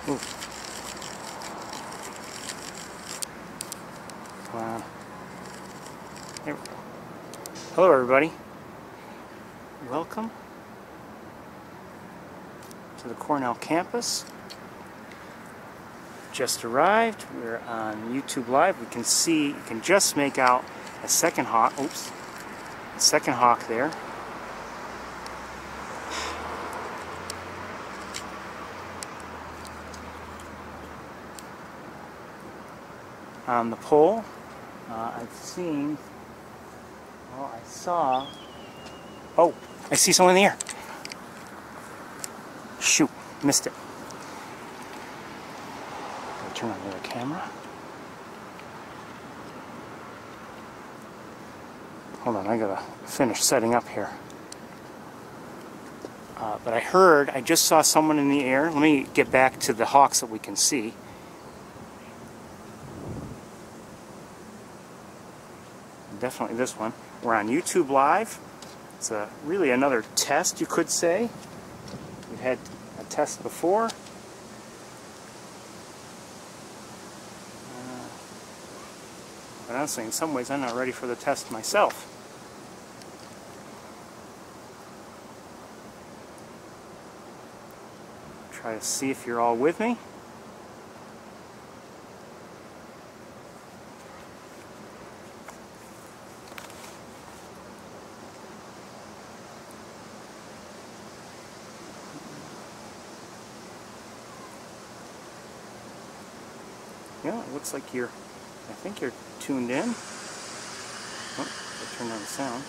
Ooh. Come on. There we go. Hello everybody. Welcome to the Cornell campus. Just arrived. We're on YouTube Live. We can see, you can just make out a second hawk. Oops. A second hawk there. On the pole, I've seen, well, I saw, oh, I see someone in the air. Shoot, missed it. I'll turn on the other camera. Hold on, I gotta finish setting up here. But I just saw someone in the air. Let me get back to the hawks that we can see. Definitely this one. We're on YouTube Live. It's really another test, you could say. We've had a test before. But honestly, in some ways, I'm not ready for the test myself. Try to see if you're all with me. Yeah, it looks like I think you're tuned in. Oh, I turned on the sound.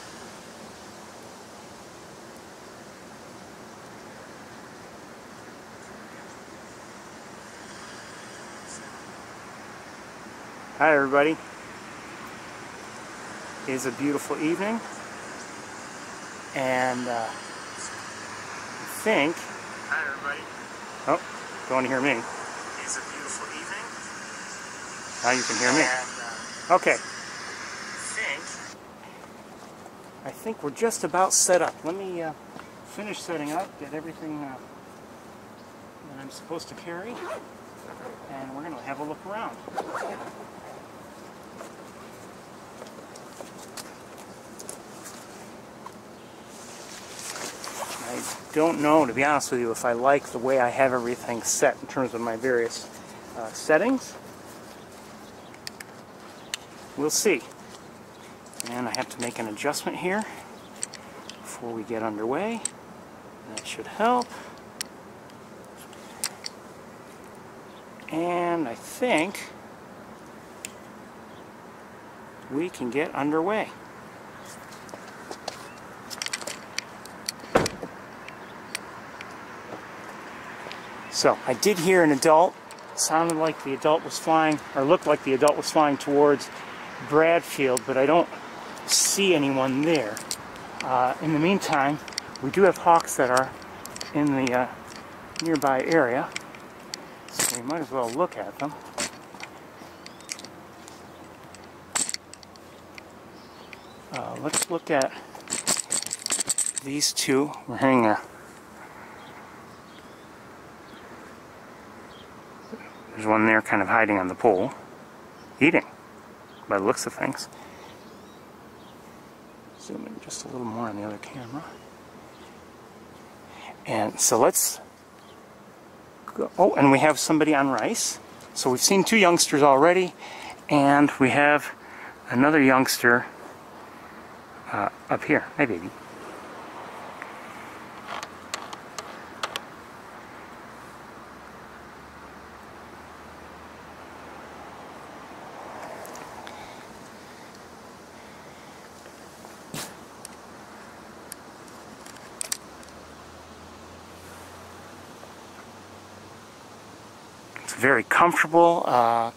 Hi everybody. It is a beautiful evening. And I think... Hi everybody. Oh, don't want to hear me. It's a beautiful evening. Now you can hear me. Okay. I think we're just about set up. Let me finish setting up, get everything that I'm supposed to carry, and we're going to have a look around. I don't know, to be honest with you, if I like the way I have everything set in terms of my various settings. We'll see. And I have to make an adjustment here before we get underway. That should help. And I think we can get underway. So I did hear an adult. Sounded like the adult was flying, or looked like the adult was flying towards Bradfield, but I don't see anyone there. In the meantime, we do have hawks that are in the nearby area, so we might as well look at them. Let's look at these two. We're hearing there's one there kind of hiding on the pole, eating, by the looks of things. Zoom in just a little more on the other camera. And so let's go. Oh, and we have somebody on rice. So we've seen two youngsters already, and we have another youngster up here. Hi, baby. Very comfortable,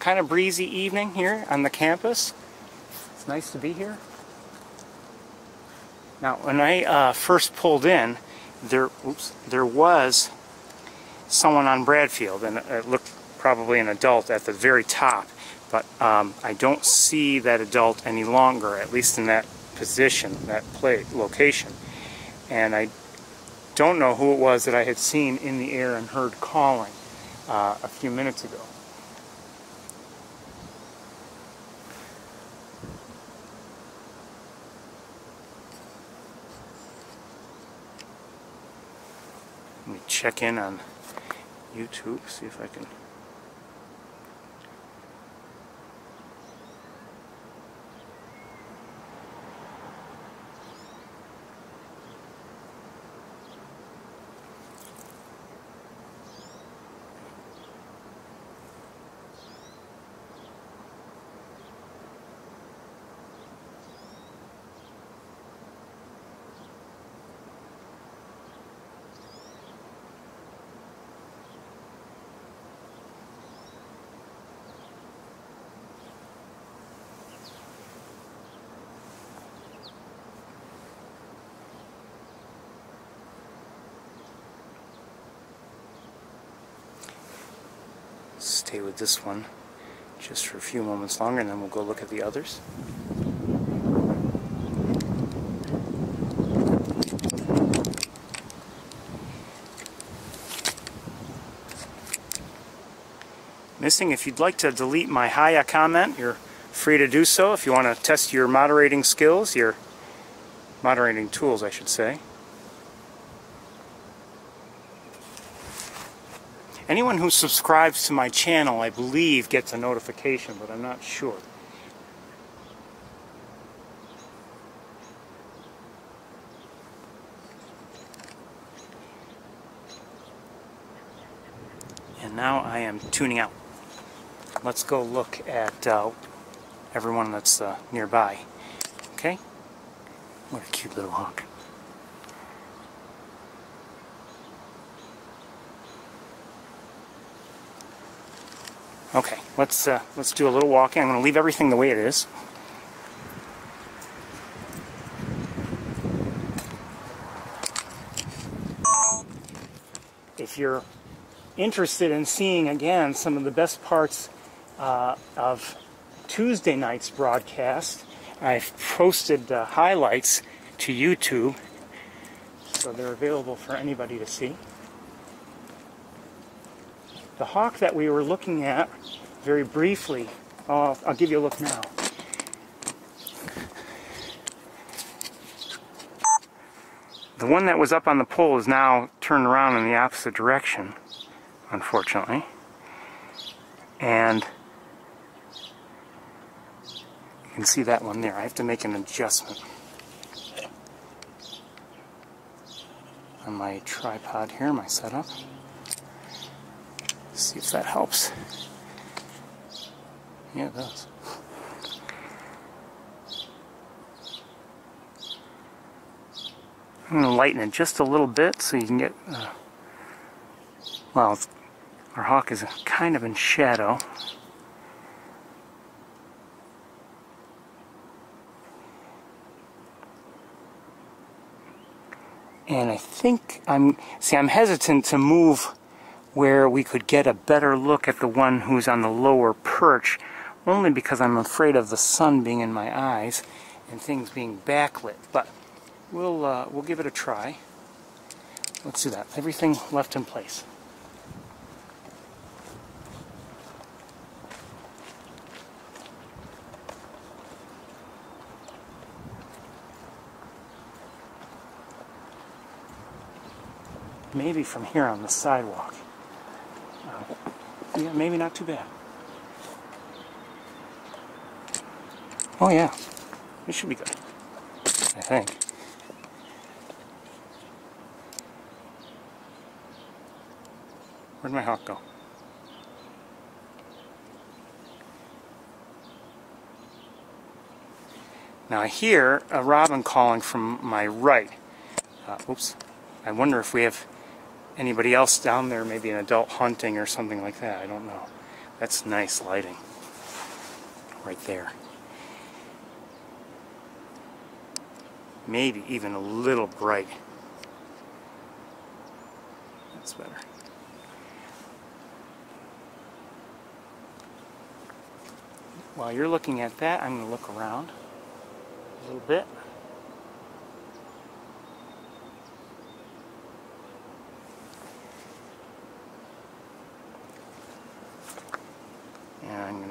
kind of breezy evening here on the campus. It's nice to be here. Now, when I first pulled in, there was someone on Bradfield, and it looked probably an adult at the very top, but I don't see that adult any longer, at least in that position, that location. And I don't know who it was that I had seen in the air and heard calling. a few minutes ago. Let me check in on YouTube, see if I can. Stay with this one just for a few moments longer, and then we'll go look at the others. Missing, if you'd like to delete my hiya comment, you're free to do so. If you want to test your moderating skills, your moderating tools, I should say. Anyone who subscribes to my channel, I believe, gets a notification, but I'm not sure. And now I am tuning out. Let's go look at everyone that's nearby. Okay? What a cute little hawk. Okay, let's do a little walking. I'm going to leave everything the way it is. If you're interested in seeing again some of the best parts of Tuesday night's broadcast, I've posted highlights to YouTube, so they're available for anybody to see. The hawk that we were looking at very briefly, I'll give you a look now. The one that was up on the pole is now turned around in the opposite direction, unfortunately. And you can see that one there. I have to make an adjustment on my tripod here, my setup. See if that helps. Yeah, it does. I'm going to lighten it just a little bit so you can get... well, our hawk is kind of in shadow. And I think I'm hesitant to move where we could get a better look at the one who's on the lower perch, only because I'm afraid of the sun being in my eyes and things being backlit. But we'll give it a try. Let's do that. Everything left in place. Maybe from here on the sidewalk. Yeah, maybe not too bad. Oh yeah, it should be good, I think. Where'd my hawk go? Now I hear a robin calling from my right. Oops. I wonder if we have anybody else down there, maybe an adult hunting or something like that. I don't know. That's nice lighting right there. Maybe even a little bright. That's better. While you're looking at that, I'm going to look around a little bit.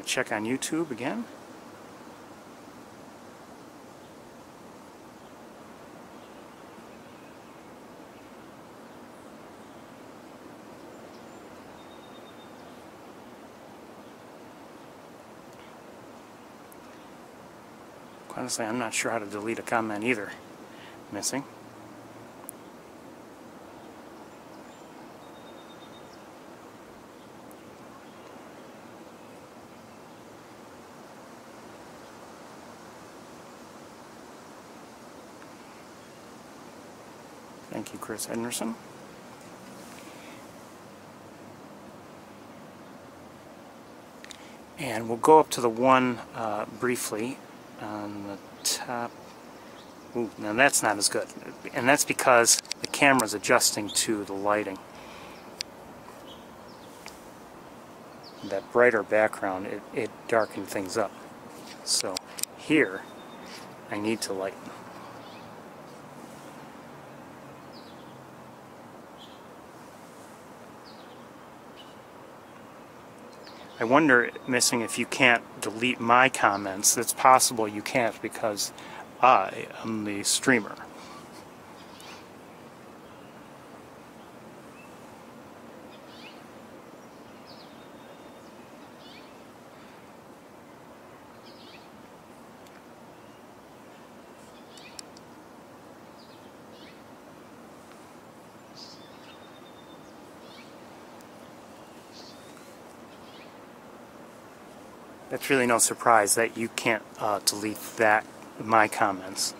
going to check on YouTube again. Honestly, I'm not sure how to delete a comment either. Missing. Thank you, Chris Henderson. And we'll go up to the one briefly on the top. Ooh, now that's not as good. And that's because the camera's adjusting to the lighting. That brighter background, it darkened things up. So here, I need to lighten. I wonder, Missing, if you can't delete my comments. It's possible you can't because I am the streamer. That's really no surprise that you can't delete my comments.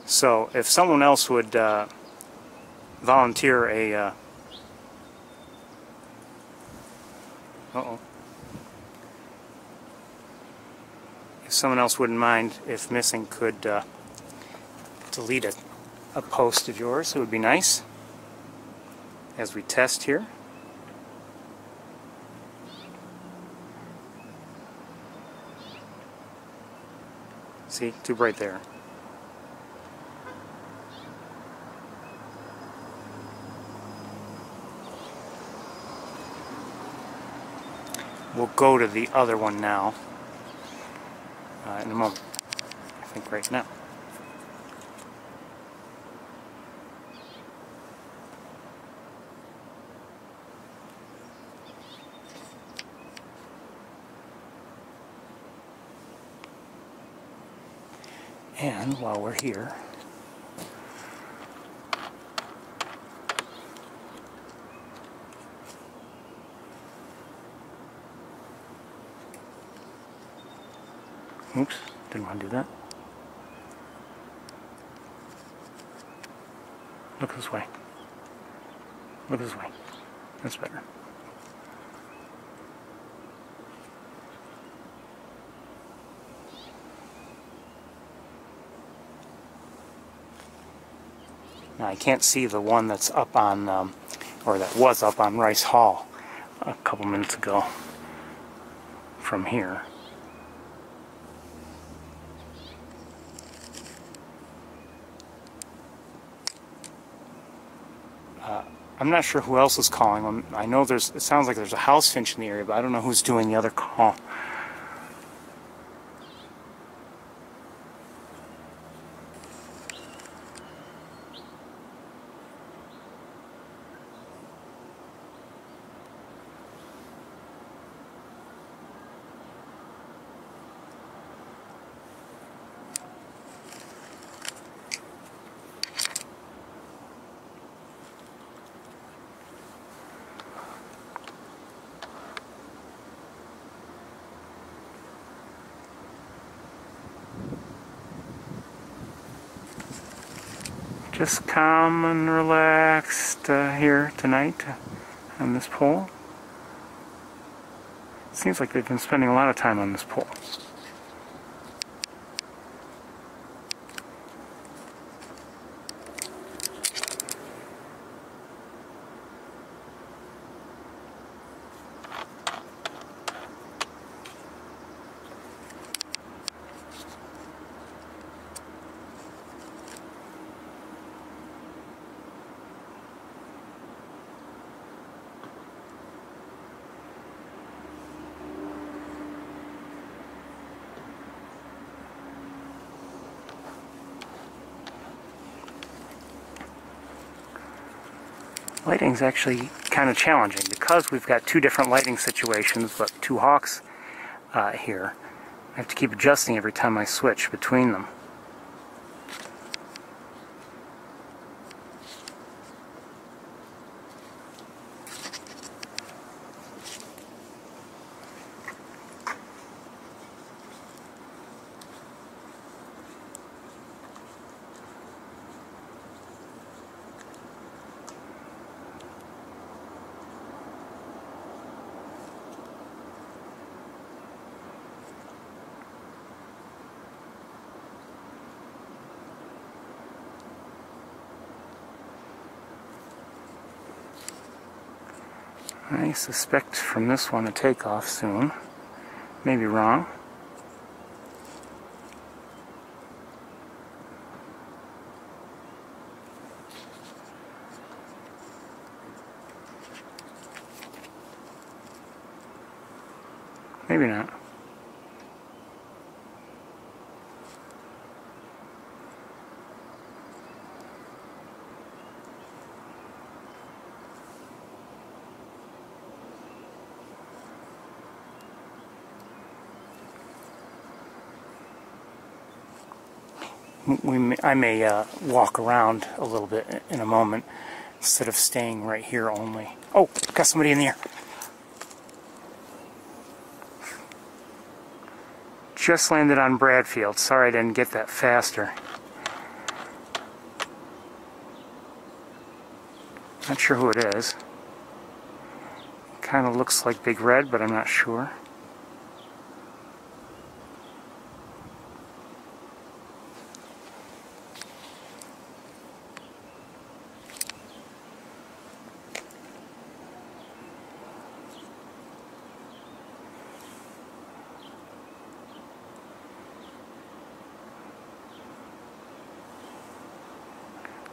So if someone else would volunteer a if someone else wouldn't mind if Missing could delete a post of yours, it would be nice as we test here. See, too bright there. We'll go to the other one now in a moment. I think right now. And while we're here, oops, didn't want to do that. Look this way. Look this way. That's better. Now I can't see the one that's up on, or that was up on Rice Hall a couple minutes ago from here. I'm not sure who else is calling. I know it sounds like there's a house finch in the area, but I don't know who's doing the other call. Just calm and relaxed here tonight on this pole. Seems like they've been spending a lot of time on this pole. Lighting's actually kind of challenging because we've got two different lighting situations, but two hawks here. I have to keep adjusting every time I switch between them. I suspect from this one a takeoff soon. Maybe wrong. Maybe not. I may walk around a little bit in a moment instead of staying right here only. Oh, got somebody in the air. Just landed on Bradfield. Sorry I didn't get that faster. Not sure who it is. Kind of looks like Big Red, but I'm not sure.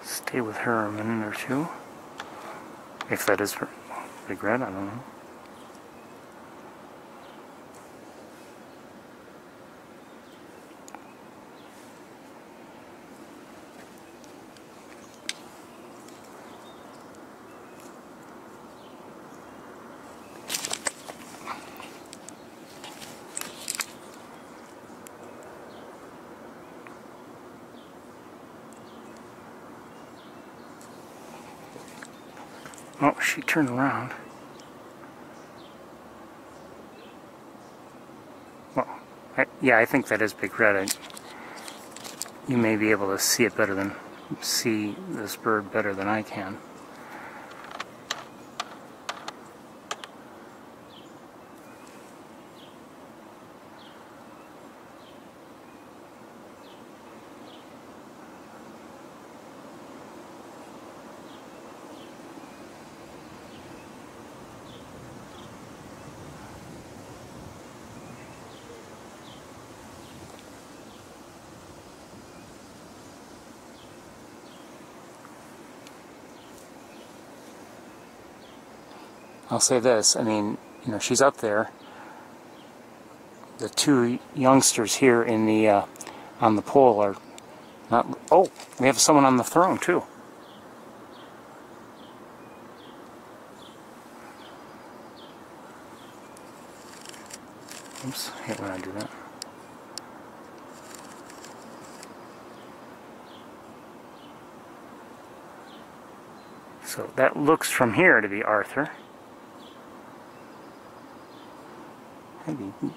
Stay with her a minute or two. If that is Big Red, I don't know. Oh, she turned around. Well, yeah, I think that is Big Red. You may be able to see it better than see this bird better than I can. I'll say this, I mean, you know, she's up there. The two youngsters here in the on the pole are not. Oh, we have someone on the throne too. Oops, I hate when I do that. So that looks from here to be Arthur. Hi, baby.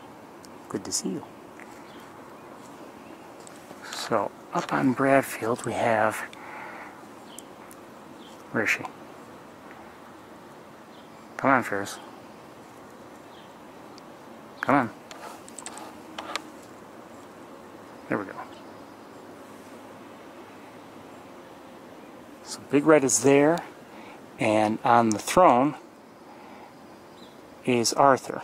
Good to see you. So, up on Bradfield we have... Where is she? Come on, Ferris. Come on. There we go. So Big Red is there, and on the throne is Arthur.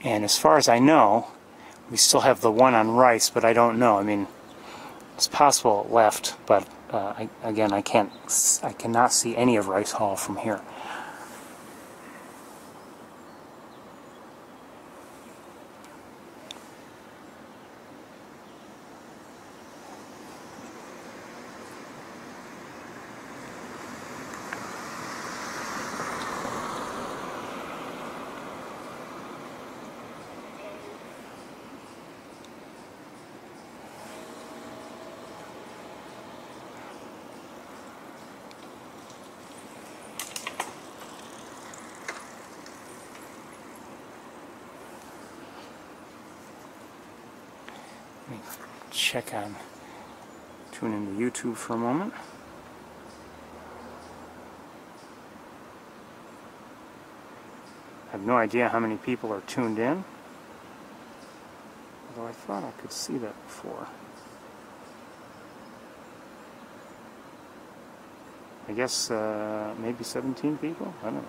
And as far as I know, we still have the one on Rice, but I don't know. I mean, it's possible it left, but again, I cannot see any of Rice Hall from here. Let me check on, tune into YouTube for a moment. I have no idea how many people are tuned in, although I thought I could see that before. I guess maybe 17 people? I don't know.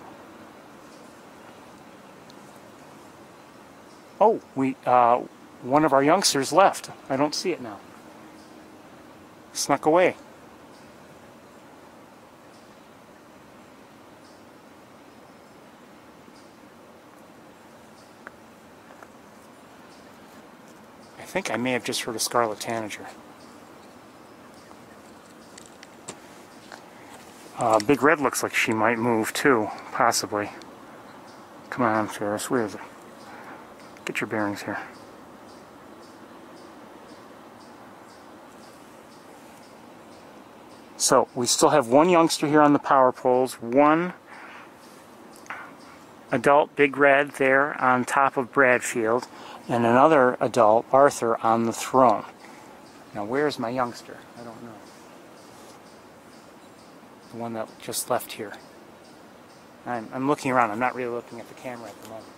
Oh, one of our youngsters left. I don't see it now. Snuck away. I think I may have just heard a scarlet tanager. Big Red looks like she might move too, possibly. Come on, Ferris, where is it? Get your bearings here. So, we still have one youngster here on the power poles, one adult Big Red there on top of Bradfield, and another adult, Arthur, on the throne. Now, where's my youngster? I don't know. The one that just left here. I'm looking around. I'm not really looking at the camera at the moment.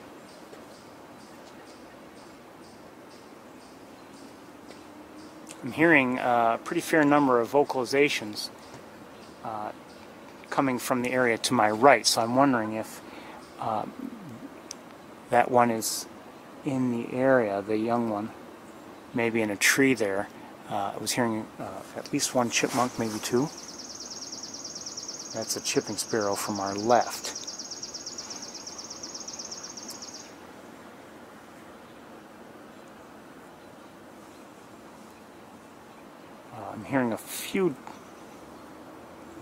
I'm hearing a pretty fair number of vocalizations coming from the area to my right, so I'm wondering if that one is in the area, the young one, maybe in a tree there. I was hearing at least one chipmunk, maybe two. That's a chipping sparrow from our left. I'm hearing a few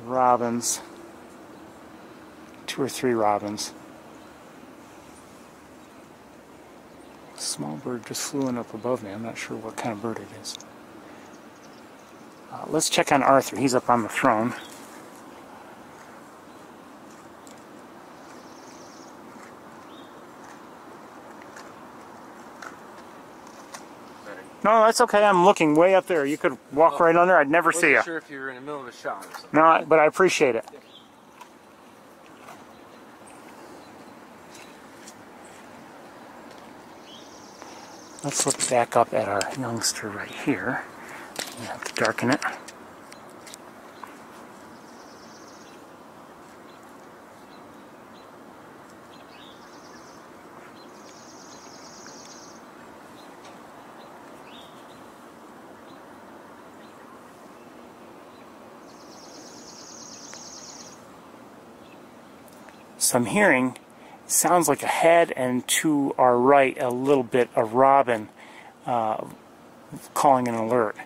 robins, 2 or 3 robins. A small bird just flew in up above me. I'm not sure what kind of bird it is. Let's check on Arthur. He's up on the throne. No, that's okay. I'm looking way up there. You could walk right under. I'd never see you. I'm not sure if you're in the middle of a shot or something. No, but I appreciate it. Let's look back up at our youngster right here. We have to darken it. So I'm hearing, sounds like ahead and to our right a little bit a robin calling an alert.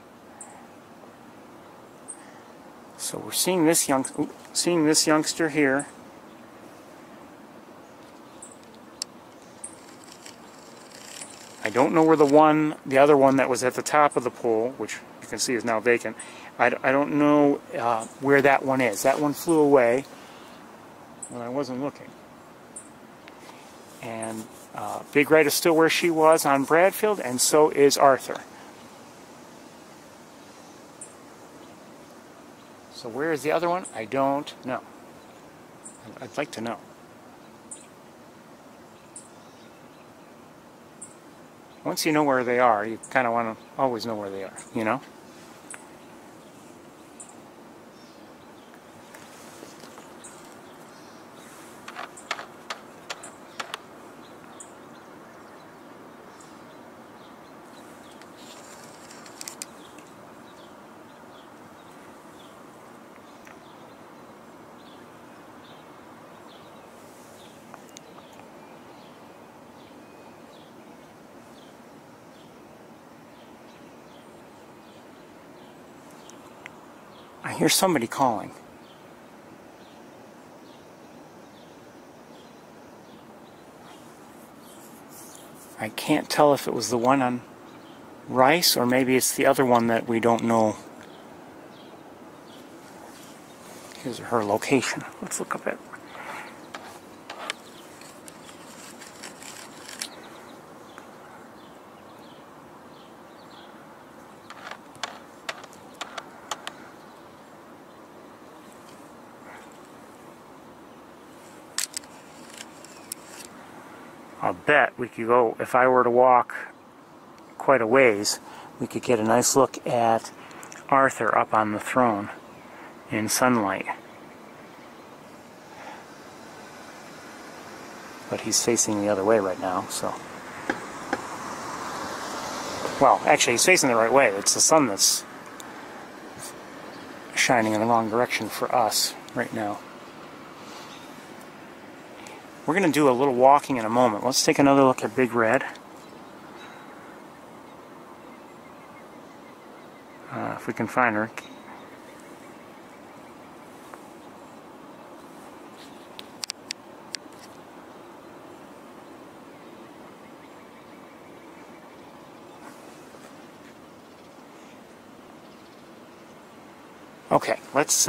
So we're seeing this youngster here. I don't know where the other one that was at the top of the pole, which you can see is now vacant. I don't know where that one is. That one flew away when I wasn't looking. And Big Red is still where she was on Bradfield, and so is Arthur. So where is the other one? I don't know. I'd like to know. Once you know where they are, you kind of want to always know where they are, you know? I hear somebody calling. I can't tell if it was the one on Rice or maybe it's the other one that we don't know his or her location. Let's look up at. bet we could go, if I were to walk quite a ways, we could get a nice look at Arthur up on the throne in sunlight. But he's facing the other way right now, so... Well, actually, he's facing the right way. It's the sun that's shining in the wrong direction for us right now. We're going to do a little walking in a moment. Let's take another look at Big Red. If we can find her. Okay, let's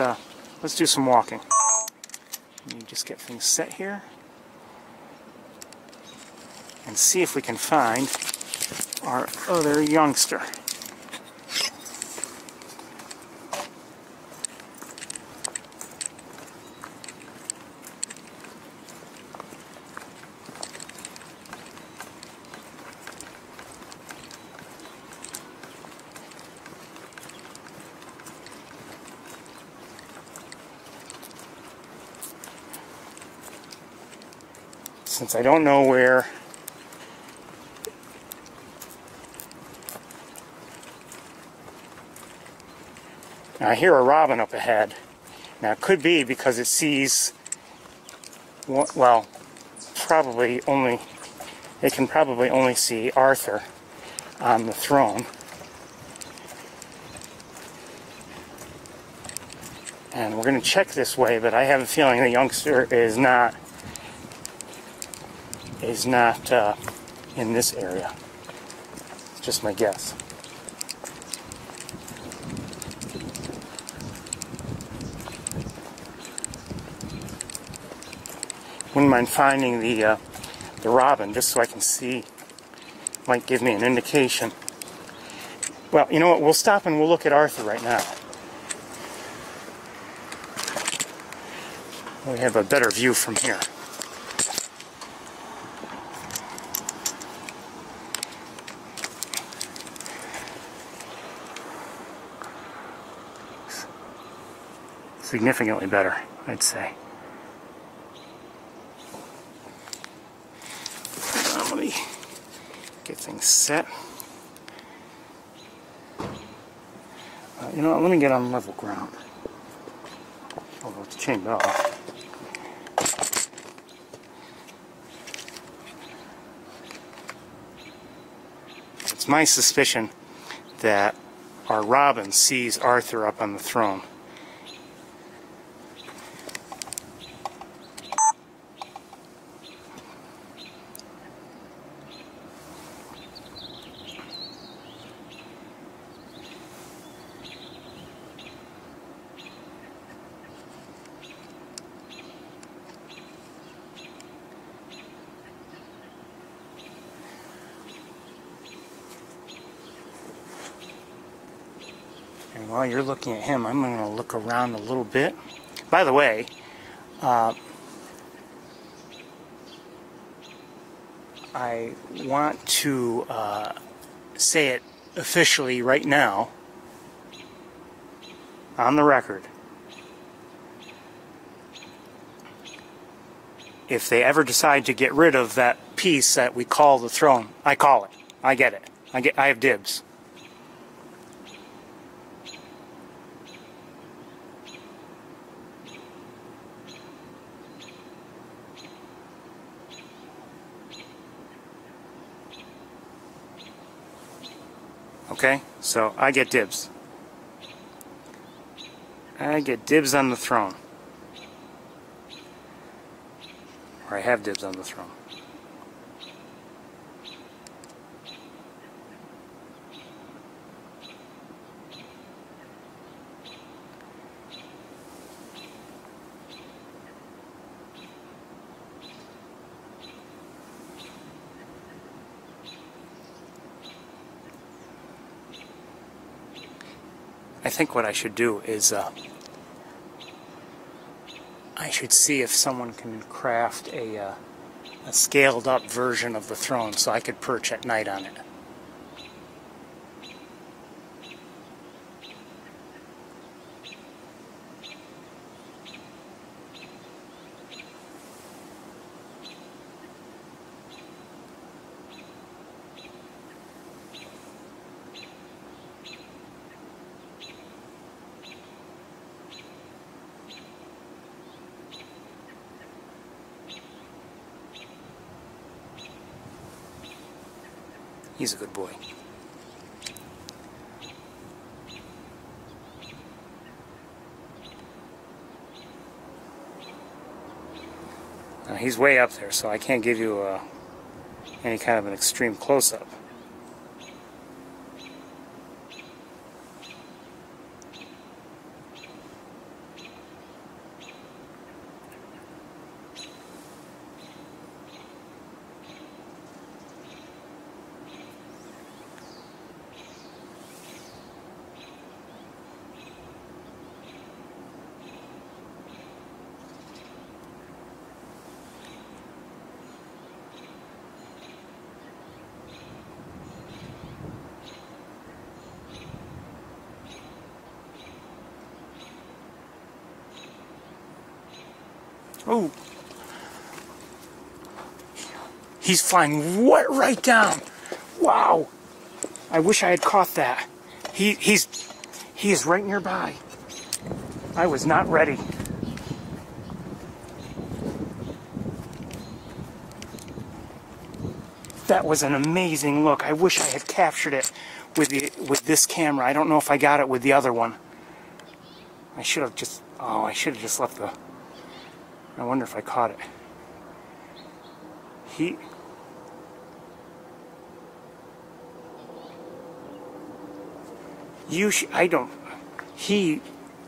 do some walking. Let me just get things set here and see if we can find our other youngster. Since I don't know where I hear a robin up ahead. Now it could be because it sees, well, probably only, it can probably only see Arthur on the throne. And we're going to check this way, but I have a feeling the youngster is not in this area. It's just my guess. Wouldn't mind finding the robin just so I can see. Might give me an indication. Well, you know what? We'll stop and we'll look at Arthur right now. We have a better view from here. Significantly better, I'd say. Let me get things set. You know what, let me get on level ground. Although it's chained off. It's my suspicion that our robin sees Arthur up on the throne. And while you're looking at him, I'm going to look around a little bit. By the way, I want to say it officially right now, on the record. If they ever decide to get rid of that piece that we call the throne, I call it. I get it. I have dibs. Okay, so I get dibs. I get dibs on the throne. Or I have dibs on the throne. I think what I should do is I should see if someone can craft a a scaled up version of the throne so I could perch at night on it. He's a good boy. Now he's way up there, so I can't give you any kind of an extreme close-up. Oh, he's flying right down. Wow. I wish I had caught that. He is right nearby. I was not ready. That was an amazing look. I wish I had captured it with this camera. I don't know if I got it with the other one. I should have just left the... I wonder if I caught it. He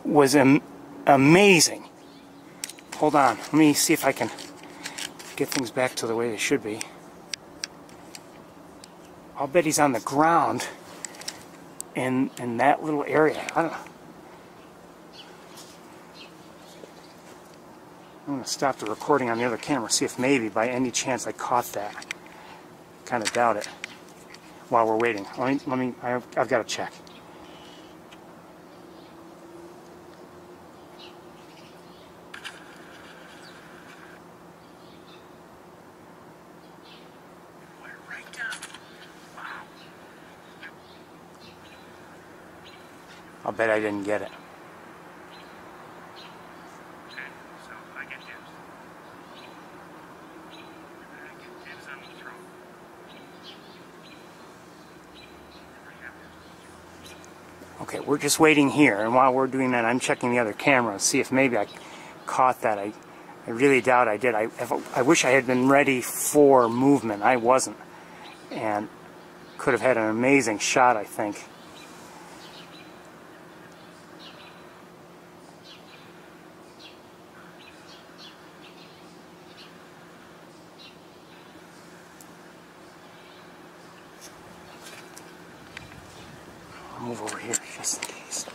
was amazing. Hold on, let me see if I can get things back to the way they should be. I'll bet he's on the ground in that little area. I don't know. I'm going to stop the recording on the other camera, see if maybe by any chance I caught that. Kind of doubt it. While we're waiting, I've got to check. Right down. Wow. I'll bet I didn't get it. Okay, we're just waiting here, and while we're doing that, I'm checking the other camera to see if maybe I caught that. I really doubt I did. I wish I had been ready for movement. I wasn't, and could have had an amazing shot, I think. I'll move over here just in case.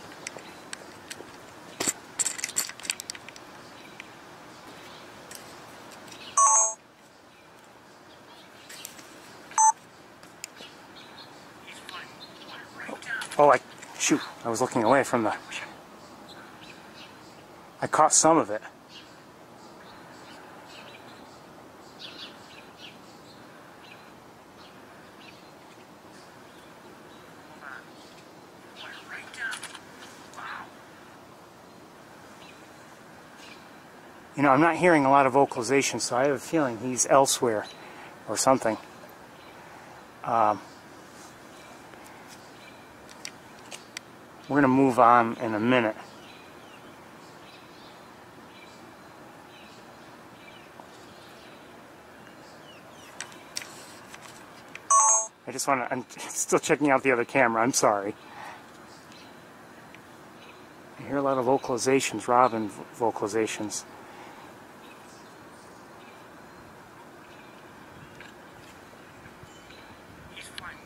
Oh, shoot, I was looking away from the... I caught some of it. You know, I'm not hearing a lot of vocalization, so I have a feeling he's elsewhere or something. We're going to move on in a minute. I'm still checking out the other camera, I'm sorry. I hear a lot of vocalizations, robin vocalizations.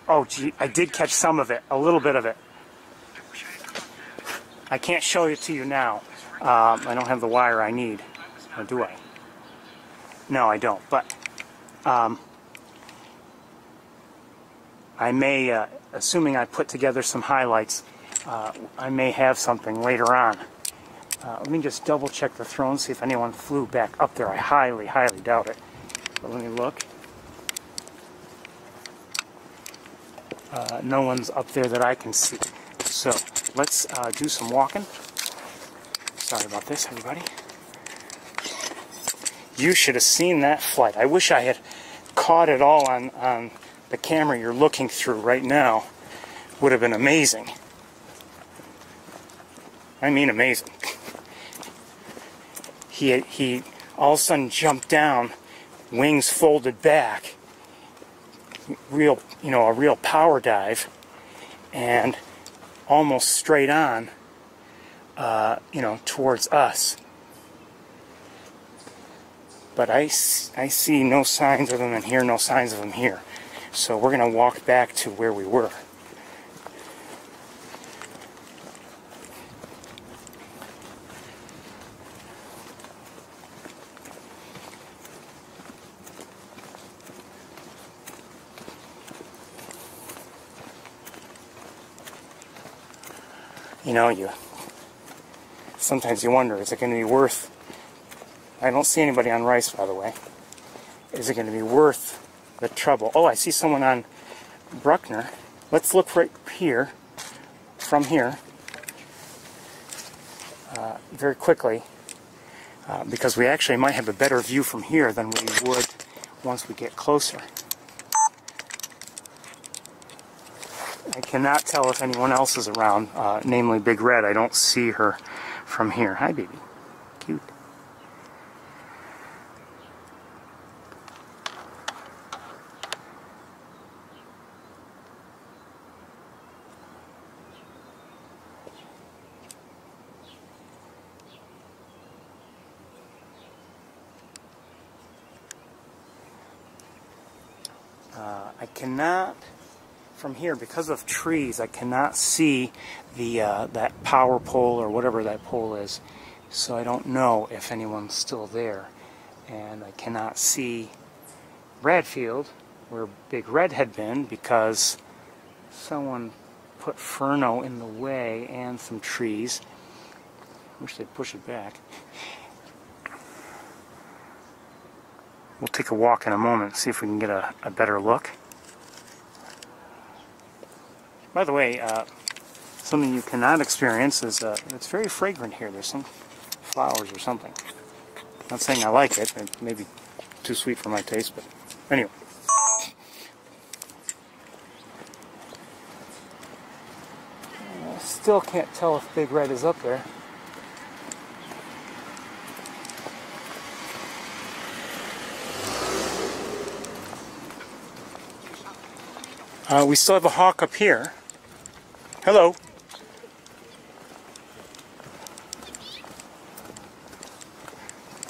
Oh, gee, I did catch some of it, a little bit of it. I can't show it to you now. I don't have the wire I need. Or do I? No, I don't, but I may, assuming I put together some highlights, I may have something later on. Let me just double check the throne, see if anyone flew back up there. I highly, highly doubt it. But let me look. No one's up there that I can see. So let's do some walking. Sorry about this, everybody. You should have seen that flight. I wish I had caught it all on the camera you're looking through right now. Would have been amazing. I mean amazing. He all of a sudden jumped down, wings folded back, a real power dive, and almost straight on, towards us. But I see no signs of them in here, no signs of them here. So we're going to walk back to where we were. Sometimes you wonder, is it going to be worth, I don't see anybody on Rice, by the way, is it going to be worth the trouble? Oh, I see someone on Bruckner. Let's look right here, from here, very quickly, because we actually might have a better view from here than we would once we get closer. I cannot tell if anyone else is around, namely Big Red. I don't see her from here. Hi, baby. Cute. I cannot, from here, because of trees, I cannot see the that power pole or whatever that pole is, so I don't know if anyone's still there. And I cannot see Bradfield, where Big Red had been, because someone put Ferno in the way and some trees. Wish they'd push it back. We'll take a walk in a moment, see if we can get a better look. By the way, something you cannot experience is, it's very fragrant here. There's some flowers or something. Not saying I like it. It may be too sweet for my taste, but anyway. I still can't tell if Big Red is up there. We still have a hawk up here. Hello.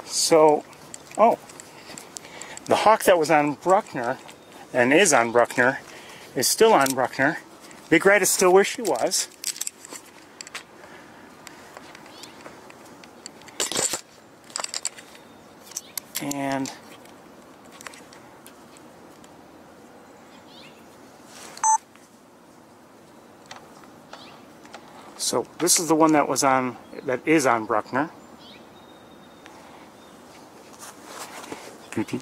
So, oh, the hawk that was on Bruckner, and is on Bruckner, is still on Bruckner. Big Red is still where she was. And so this is the one that was on, that is on Bruckner. Cutie.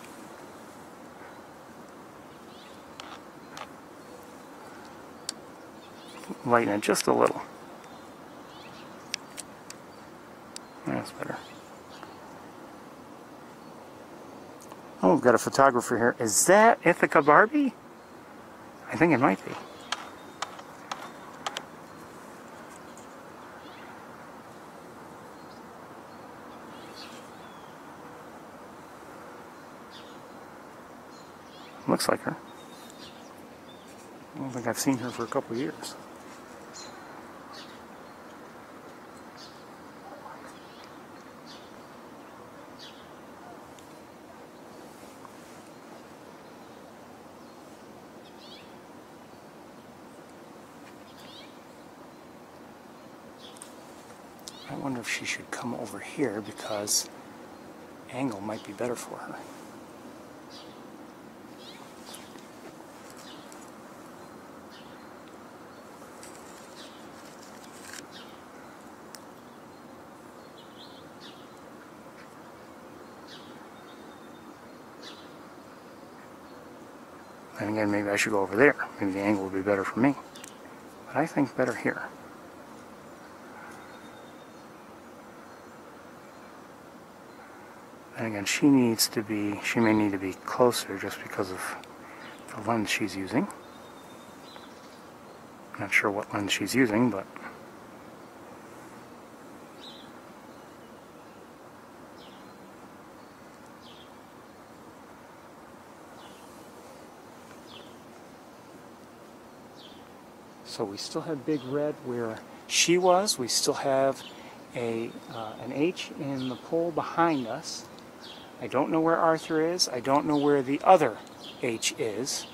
Lighten it just a little. That's better. Oh, we've got a photographer here. Is that Ithaca Barbie? I think it might be. Looks like her. I don't think I've seen her for a couple of years. I wonder if she should come over here because angle might be better for her. And again, maybe I should go over there. Maybe the angle would be better for me. But I think better here. And again, she may need to be closer just because of the lens she's using. Not sure what lens she's using, but so we still have Big Red where she was. We still have an H in the pole behind us. I don't know where Arthur is. I don't know where the other H is.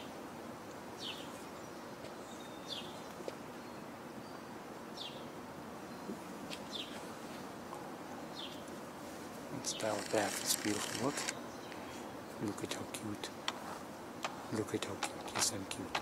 Let's dial it back. This beautiful look. Look at how cute. Look at how cute. Yes, I'm cute.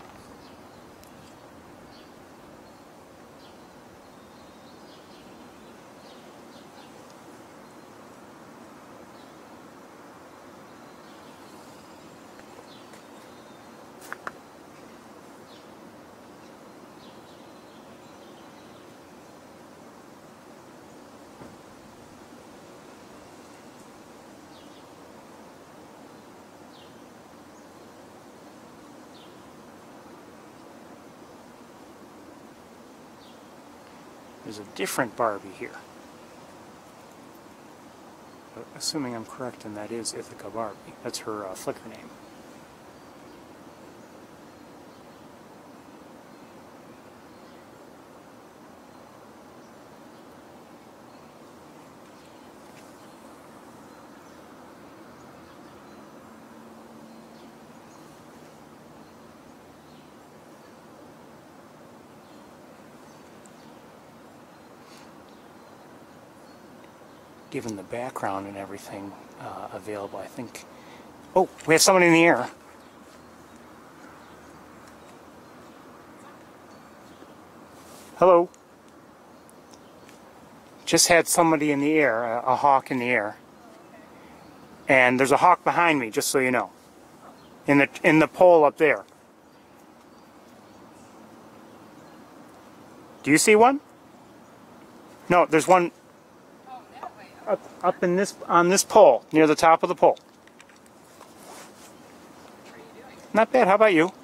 There's a different Barbie here. But assuming I'm correct, and that is Ithaca Barbie. That's her Flickr name. Given the background and everything available, I think... Oh, we have someone in the air. Hello. Just had somebody in the air, a hawk in the air. And there's a hawk behind me, just so you know. In the pole up there. Do you see one? No, there's one... Up in this on this pole, near the top of the pole. What are you doing? Not bad. How about you? Not bad.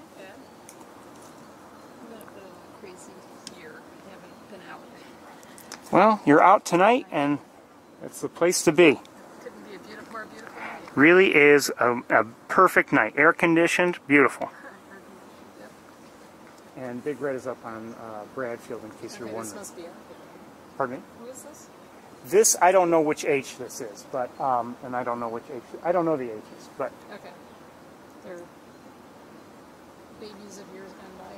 I'm not been a crazy year. I haven't been out. Well, you're out tonight, and it's the place to be. Couldn't be a more beautiful night. Really is a perfect night. Air conditioned, beautiful. Yep. And Big Red is up on Bradfield, in case you're This wondering. must be it. Pardon me? Who is this? This, I don't know which H this is, but and I don't know which H. I don't know the H's, but Okay. They're babies of years gone by.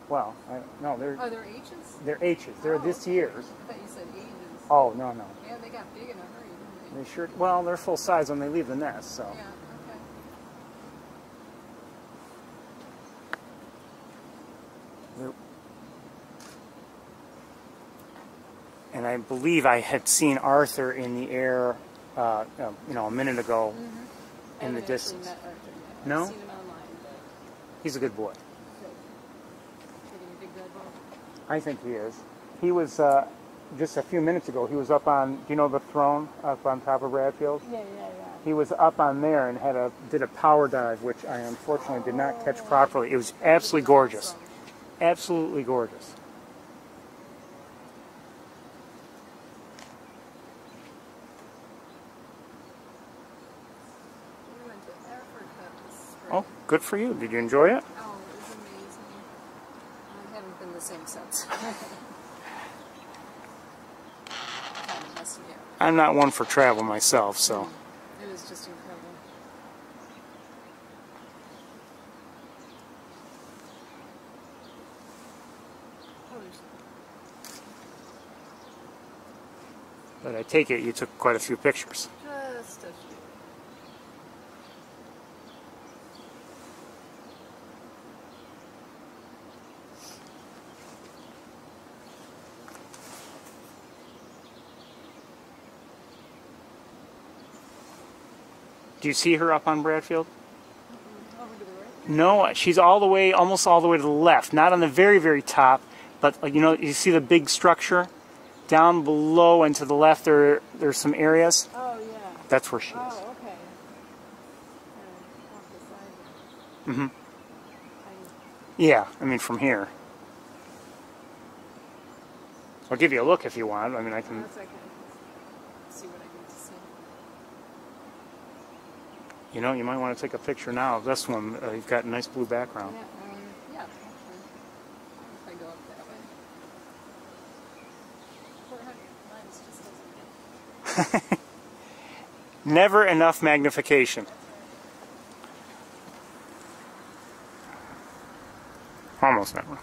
well, no, they're Oh, they're H's? they're H's. They're this okay. year's. I thought you said A's. Oh no, no. Yeah, they got big in a hurry, didn't They sure. Well, they're full size when they leave the nest, so. they? Yeah, okay. And I believe I had seen Arthur in the air, a minute ago in the distance. Met Arthur yet. No? I've seen him online, but He's a good boy. getting a big red ball. I think he is. He was, just a few minutes ago, he was up on, do you know the throne up on top of Bradfield? Yeah. He was up on there and did a power dive, which I unfortunately did not catch properly. It was absolutely gorgeous. Absolutely gorgeous. We went to Africa this spring. Oh, good for you. Did you enjoy it? Oh, it was amazing. I haven't been the same since. Kind of messed me up. I'm not one for travel myself, so. It was just incredible. Oh, But I take it you took quite a few pictures. just a few. Do you see her up on Bradfield? Oh, No, she's all the way, almost all the way to the left. Not on the very, very top, but you know, you see the big structure down below and to the left. There's some areas. Oh yeah. That's where she is. Oh okay. Off the side. Mm-hmm. Yeah, I mean from here. I'll give you a look if you want. I mean, I can. That's okay. See what I need to see. You know, you might want to take a picture now of this one. You've got a nice blue background. Yeah, actually. If I go up that way. 400 miles just doesn't get. Never enough magnification. Almost never.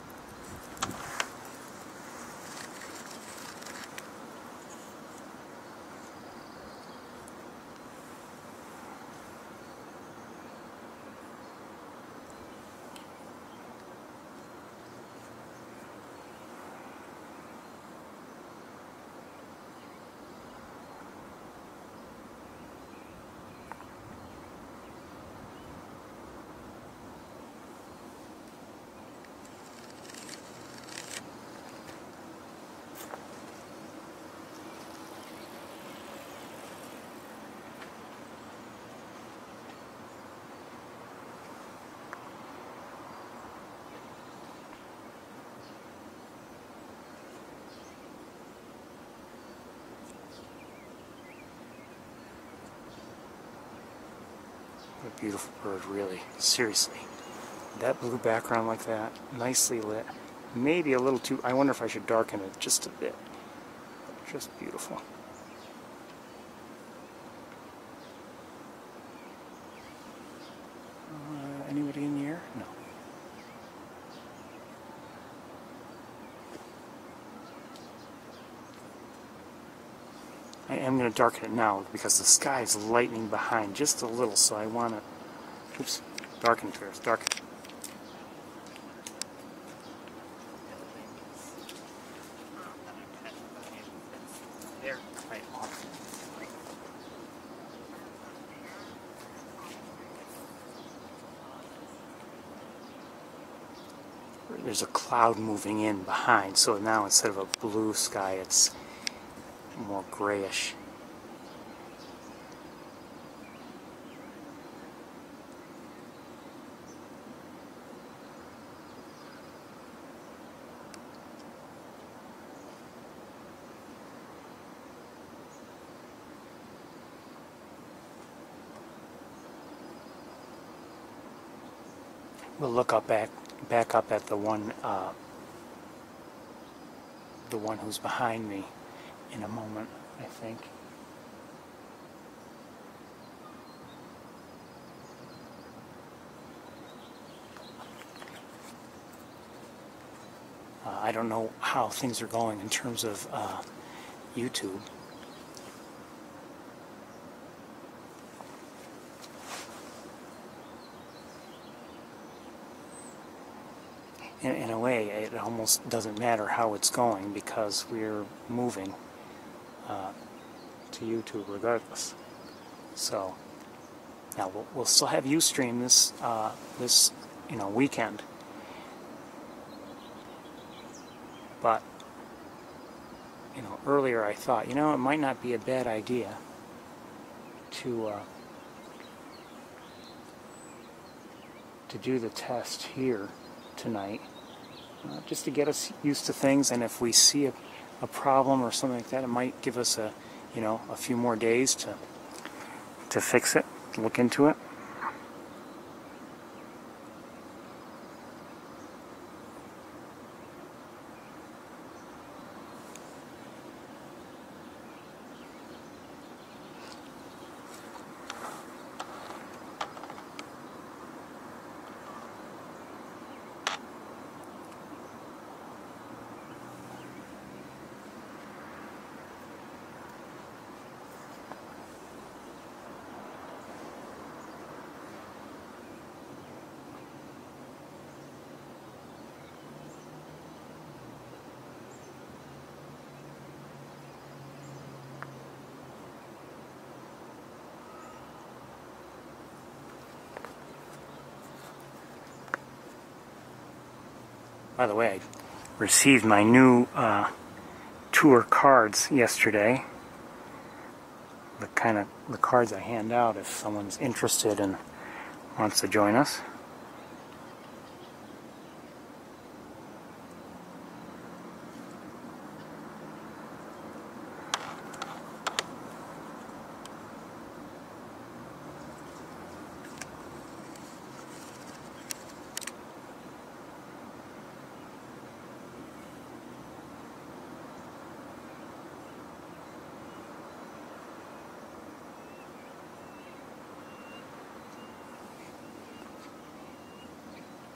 What a beautiful bird, really. Seriously. That blue background like that, nicely lit. Maybe a little too... I wonder if I should darken it just a bit. Just beautiful. Anybody in the air? No. I am going to darken it now because the sky is lightening behind just a little, so I want to... Oops. Darken first. Darken. There. Right. There's a cloud moving in behind, so now instead of a blue sky, it's more grayish. We'll look up back up at the one who's behind me in a moment, I think. I don't know how things are going in terms of YouTube. In a way, it almost doesn't matter how it's going because we're moving to YouTube regardless. So now we'll still have Ustream this weekend, but earlier I thought it might not be a bad idea to do the test here tonight, just to get us used to things, and if we see a problem or something like that, it might give us a few more days to fix it, look into it. By the way, I received my new tour cards yesterday. The cards I hand out if someone's interested and wants to join us.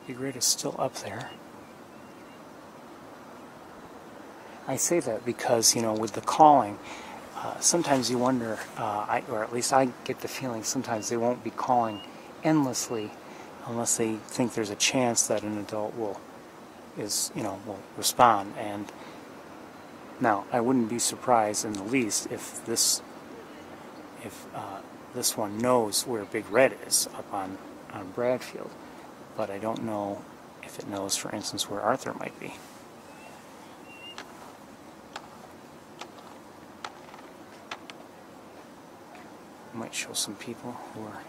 Big Red is still up there. I say that because, you know, with the calling, sometimes you wonder, or at least I get the feeling sometimes they won't be calling endlessly unless they think there's a chance that an adult will respond. And now, I wouldn't be surprised in the least if this one knows where Big Red is up on Bradfield. But I don't know if it knows, for instance, where Arthur might be. I might show some people who are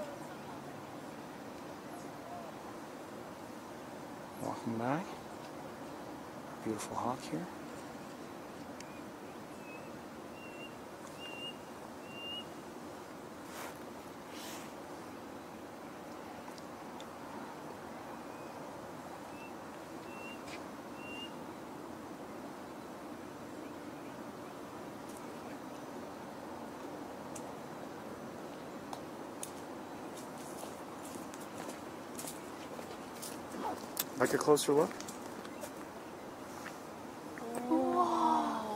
walking by. Beautiful hawk here. Like a closer look? Whoa.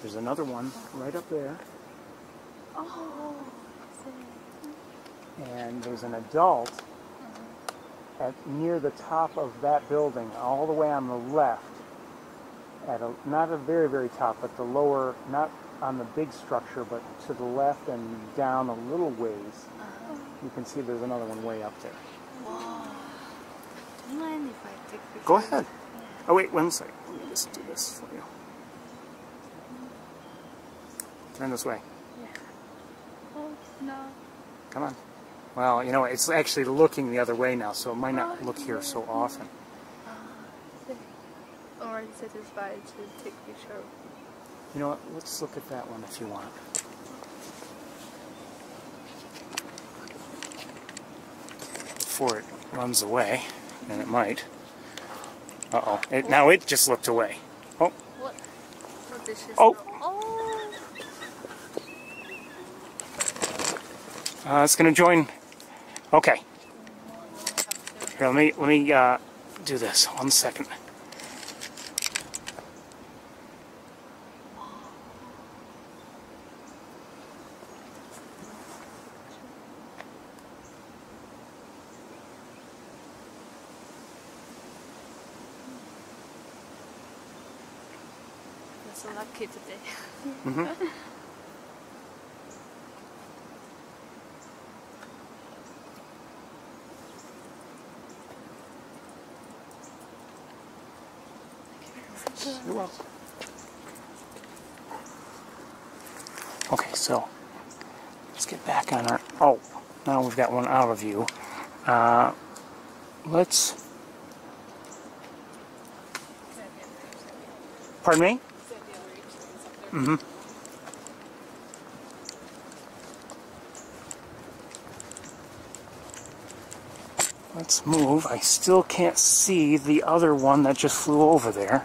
There's another one right up there. Oh. And there's an adult near the top of that building, all the way on the left. Not a very, very top, but the lower, not on the big structure, but to the left and down a little ways. You can see there's another one way up there. Wow. Do you mind if I take pictures? Go ahead. Oh, wait, one second. Let me just do this for you. Turn this way. Yeah. Oh, no. Come on. Well, you know, it's actually looking the other way now, so it might not look here so often. Already satisfied to take picture. You know what? Let's look at that one if you want. Before it runs away, and it might. Uh-oh. Now it just looked away. Oh. What? What this is? Oh. Oh. It's going to join. Okay. Here, let me do this. 1 second. So lucky today. Mm-hmm. You're welcome. Okay, so let's get back on our. Oh, now we've got one out of view. Let's. Pardon me? Mm-hmm. Let's move. I still can't see the other one that just flew over there.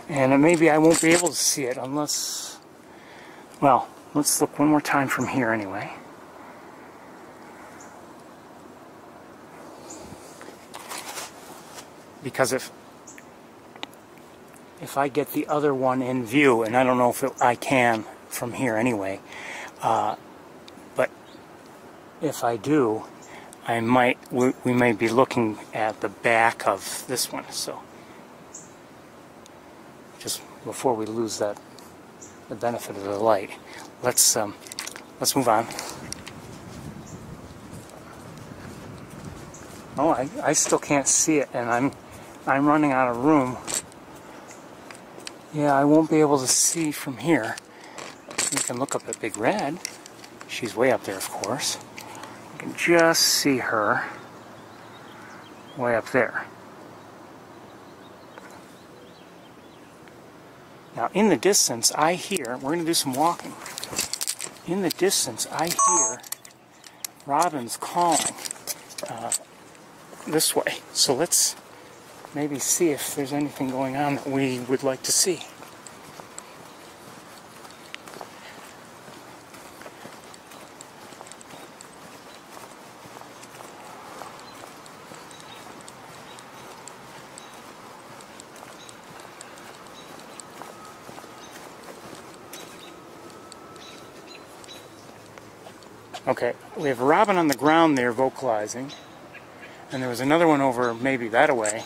And maybe I won't be able to see it unless... Well, let's look one more time from here anyway. Because if I get the other one in view, and I don't know if I can from here anyway, but if I do, we may be looking at the back of this one. So just before we lose the benefit of the light. Let's move on. Oh, I still can't see it, and I'm running out of room. Yeah, I won't be able to see from here. You can look up at Big Red. She's way up there, of course. You can just see her way up there. Now, in the distance, I hear, we're going to do some walking. In the distance, I hear robins calling this way. So let's maybe see if there's anything going on that we would like to see. Okay, we have a robin on the ground there vocalizing, and there was another one over maybe that away.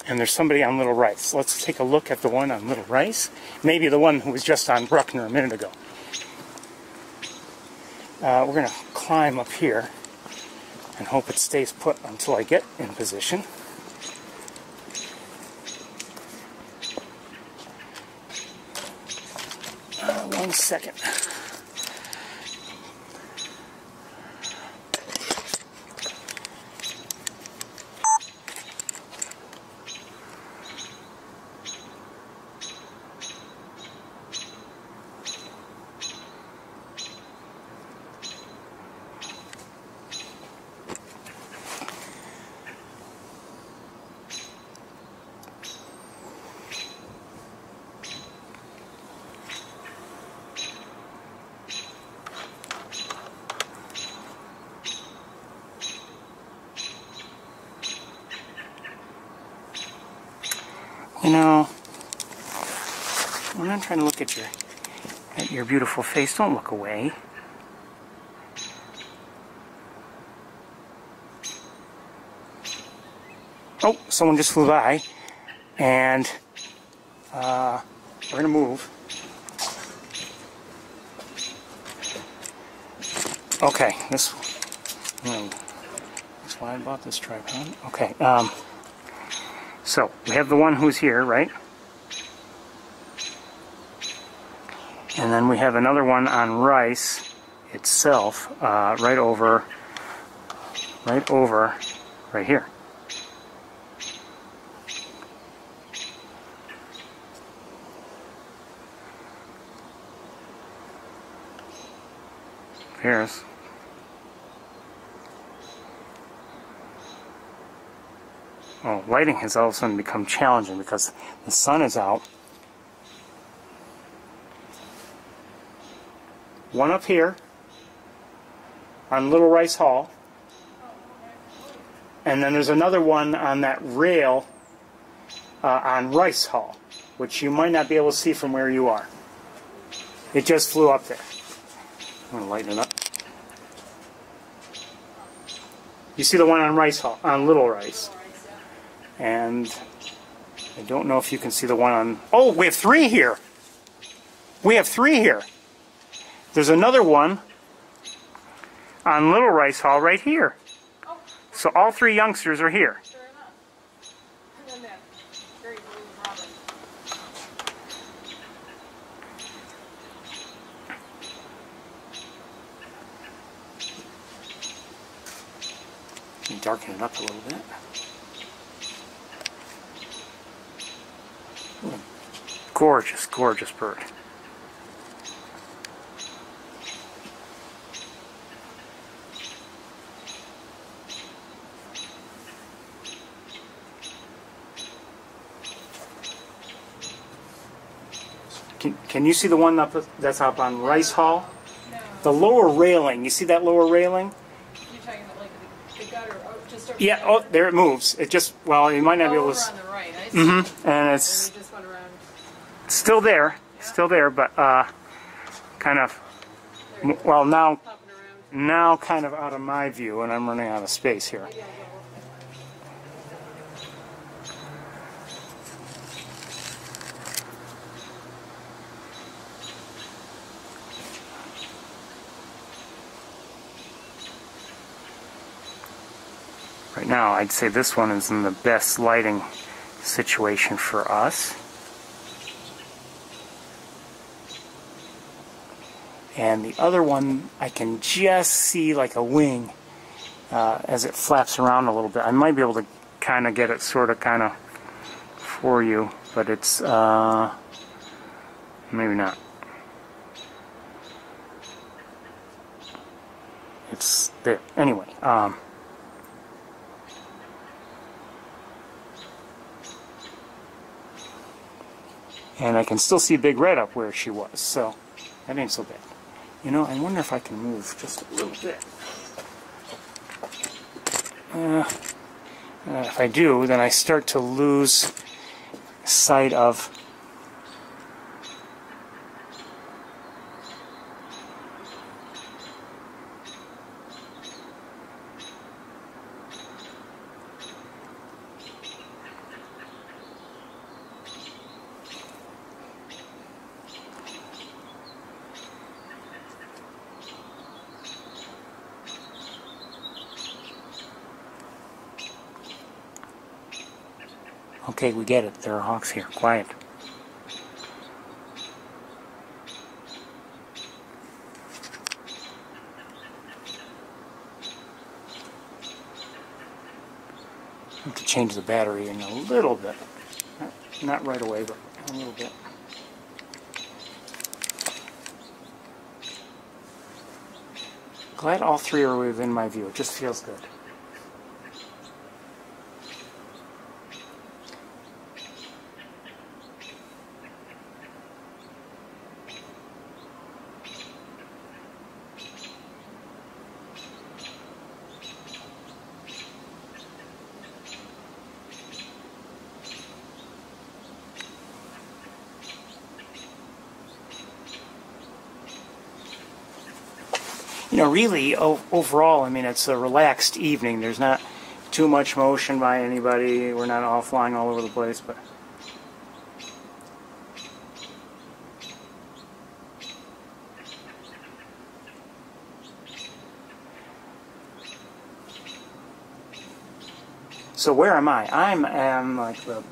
And there's somebody on Little Rice. Let's take a look at the one on Little Rice. Maybe the one who was just on Bruckner a minute ago. We're going to climb up here and hope it stays put until I get in position. One second. You know, when I'm trying to look at your beautiful face, don't look away. Oh, someone just flew by, and we're gonna move. Okay, that's why I bought this tripod. Okay. So, we have the one who's here, right? And then we have another one on Rice itself, right over, right here. Ferris. Oh, lighting has all of a sudden become challenging because the sun is out. One up here on Little Rice Hall. And then there's another one on that rail on Rice Hall, which you might not be able to see from where you are. It just flew up there. I'm going to lighten it up. You see the one on Rice Hall, on Little Rice. And I don't know if you can see the one on... Oh, we have three here. We have three here. There's another one on Little Rice Hall right here. So all three youngsters are here. Sure enough. And then that very blue robin. Can you darken it up a little bit? Gorgeous, gorgeous bird. Can you see the one that's up on Rice Hall? No. The lower railing. You see that lower railing? You're talking about like the gutter, just over Yeah. there. Oh, there it moves. It just, well, you might not be able to. Over on the right. I see. Mm-hmm. And And it's we just went around. still there, but kind of, well, now Popping around. kind of out of my view, and I'm running out of space here. Right now, I'd say this one is in the best lighting situation for us. And the other one, I can just see like a wing as it flaps around a little bit. I might be able to kind of get it sort of kind of for you, but it's maybe not. It's there. Anyway, and I can still see Big Red up where she was, so that ain't so bad. You know, I wonder if I can move just a little bit. If I do, then I start to lose sight of okay, we get it. There are hawks here. Quiet. I have to change the battery in a little bit. Not right away, but a little bit. Glad all three are within my view. It just feels good. You know, really, overall, I mean, it's a relaxed evening. There's not too much motion by anybody. We're not all flying all over the place, but so where am I? I'm like the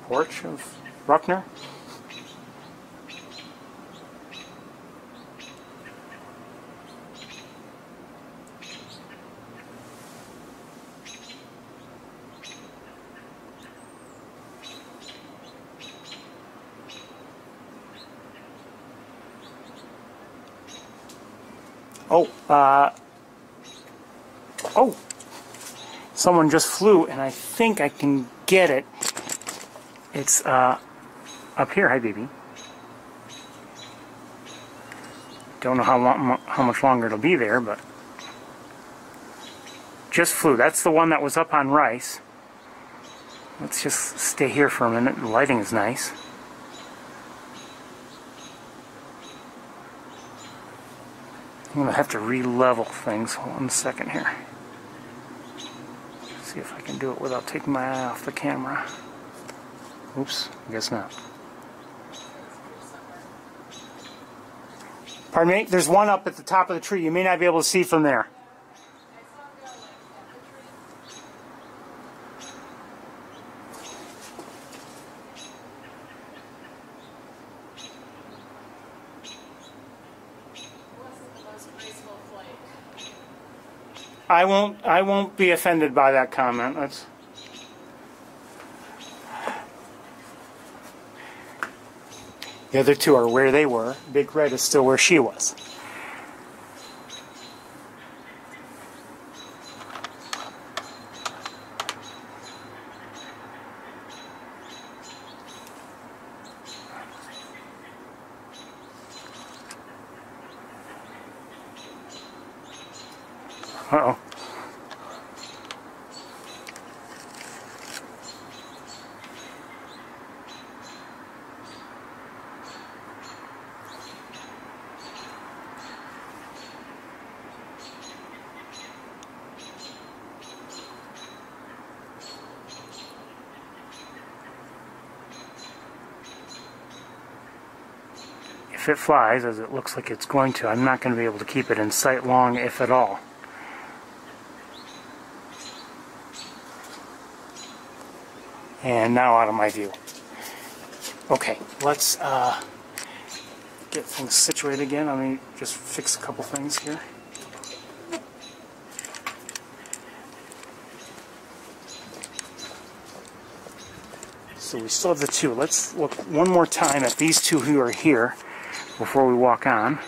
porch of Bruckner. Oh, someone just flew, and I think I can get it. It's up here. Hi, baby. Don't know how much longer it'll be there, but just flew. That's the one that was up on Rice. Let's just stay here for a minute. The lighting is nice. I'm going to have to re-level things. 1 second here. See if I can do it without taking my eye off the camera. Oops, I guess not. Pardon me? There's one up at the top of the tree. You may not be able to see from there. I won't be offended by that comment. The other two are where they were. Big Red is still where she was. Uh-oh. if it flies, as it looks like it's going to, I'm not going to be able to keep it in sight long, if at all. And now out of my view. Okay, let's get things situated again. Let me just fix a couple things here. So we still have the two. Let's look one more time at these two who are here before we walk on.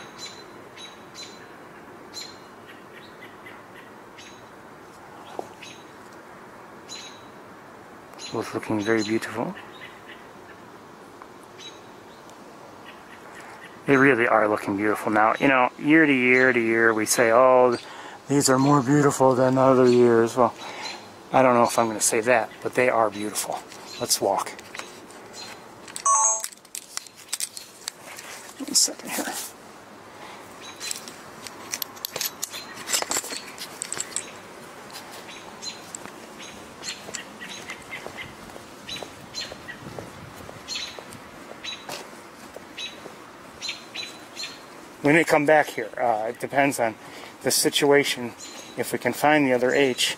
Both looking very beautiful. They really are looking beautiful now. You know, year to year to year we say, oh, these are more beautiful than other years. Well, I don't know if I'm going to say that, but they are beautiful. Let's walk. One second here. We may come back here. It depends on the situation. If we can find the other H,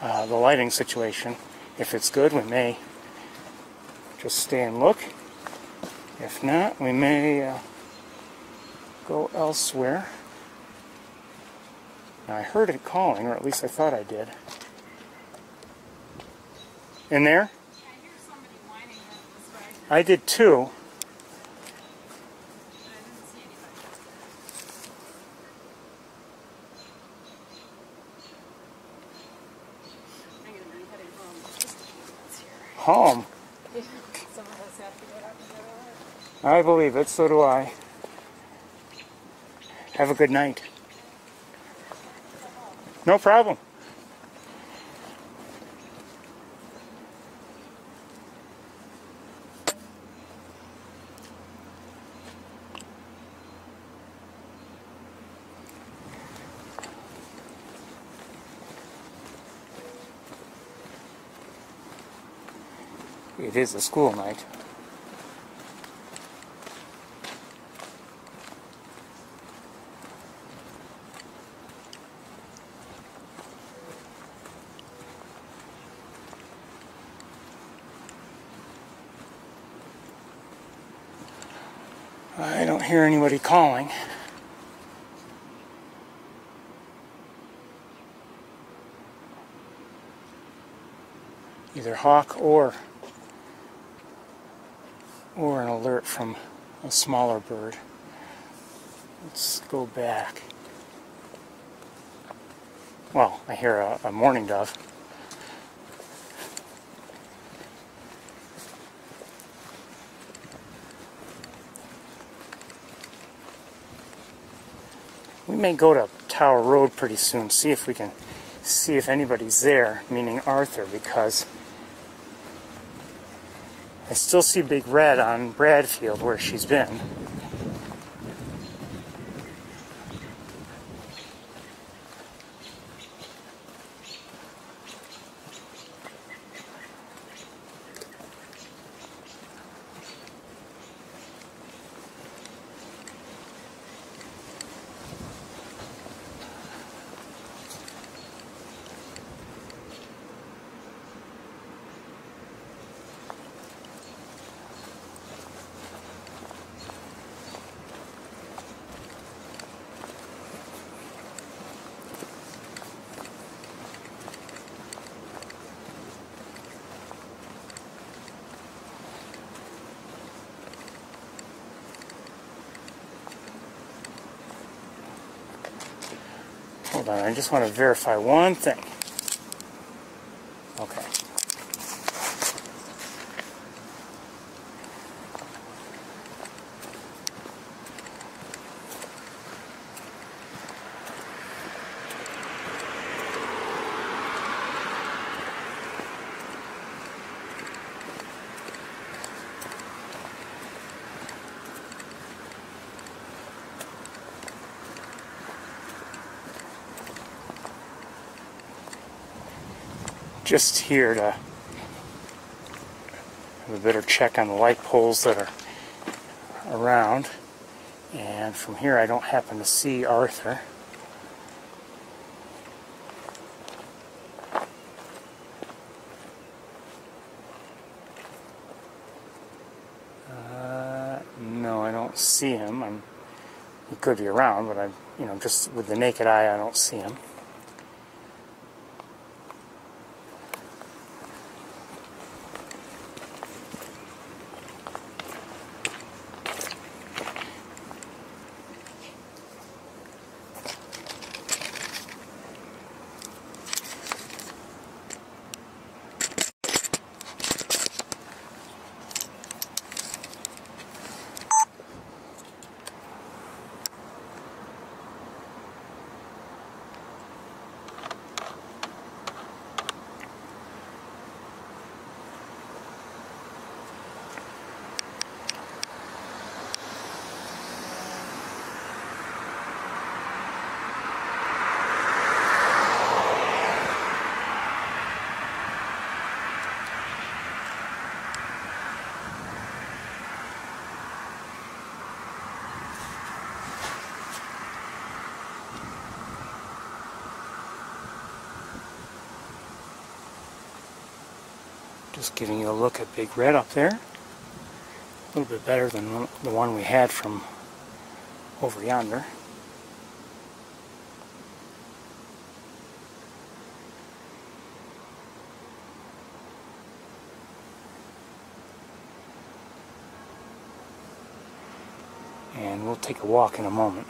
the lighting situation, if it's good, we may just stay and look. If not, we may go elsewhere. Now, I heard it calling, or at least I thought I did. In there? I hear somebody whining up this way. I did too. Home. Some of us have to get up and go to work. I believe it, so do I. Have a good night. No problem. It is a school night. I don't hear anybody calling. Either hawk or an alert from a smaller bird. Let's go back. Well, I hear a mourning dove. We may go to Tower Road pretty soon, see if we can see if anybody's there, meaning Arthur, because I still see Big Red on Bradfield where she's been. Hold on, I just want to verify one thing. Okay. Just here to have a better check on the light poles that are around, and from here I don't happen to see Arthur. No, I don't see him. He could be around, but just with the naked eye, I don't see him. Just giving you a look at Big Red up there. A little bit better than the one we had from over yonder. And we'll take a walk in a moment.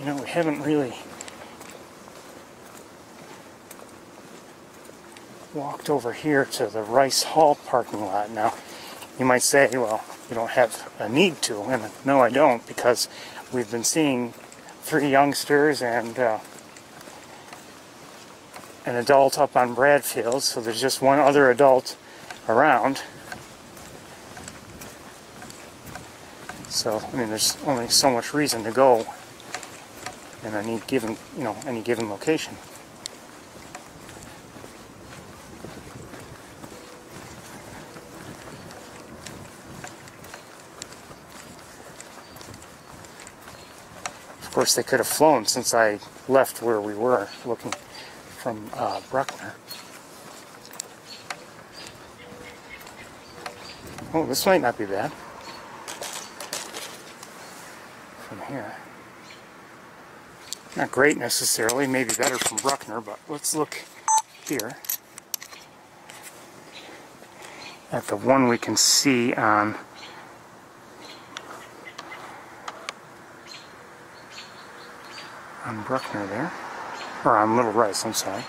We haven't really walked over here to the Rice Hall parking lot. Now, you might say, well, you don't have a need to, and no, I don't, because we've been seeing 3 youngsters and an adult up on Bradfield, so there's just one other adult around. So, there's only so much reason to go in any given location. Of course, they could have flown since I left where we were looking from Bruckner. Oh, this might not be bad from here. Not great necessarily, maybe better from Bruckner, but let's look here at the one we can see on Bruckner there, or on Little Rice, I'm sorry.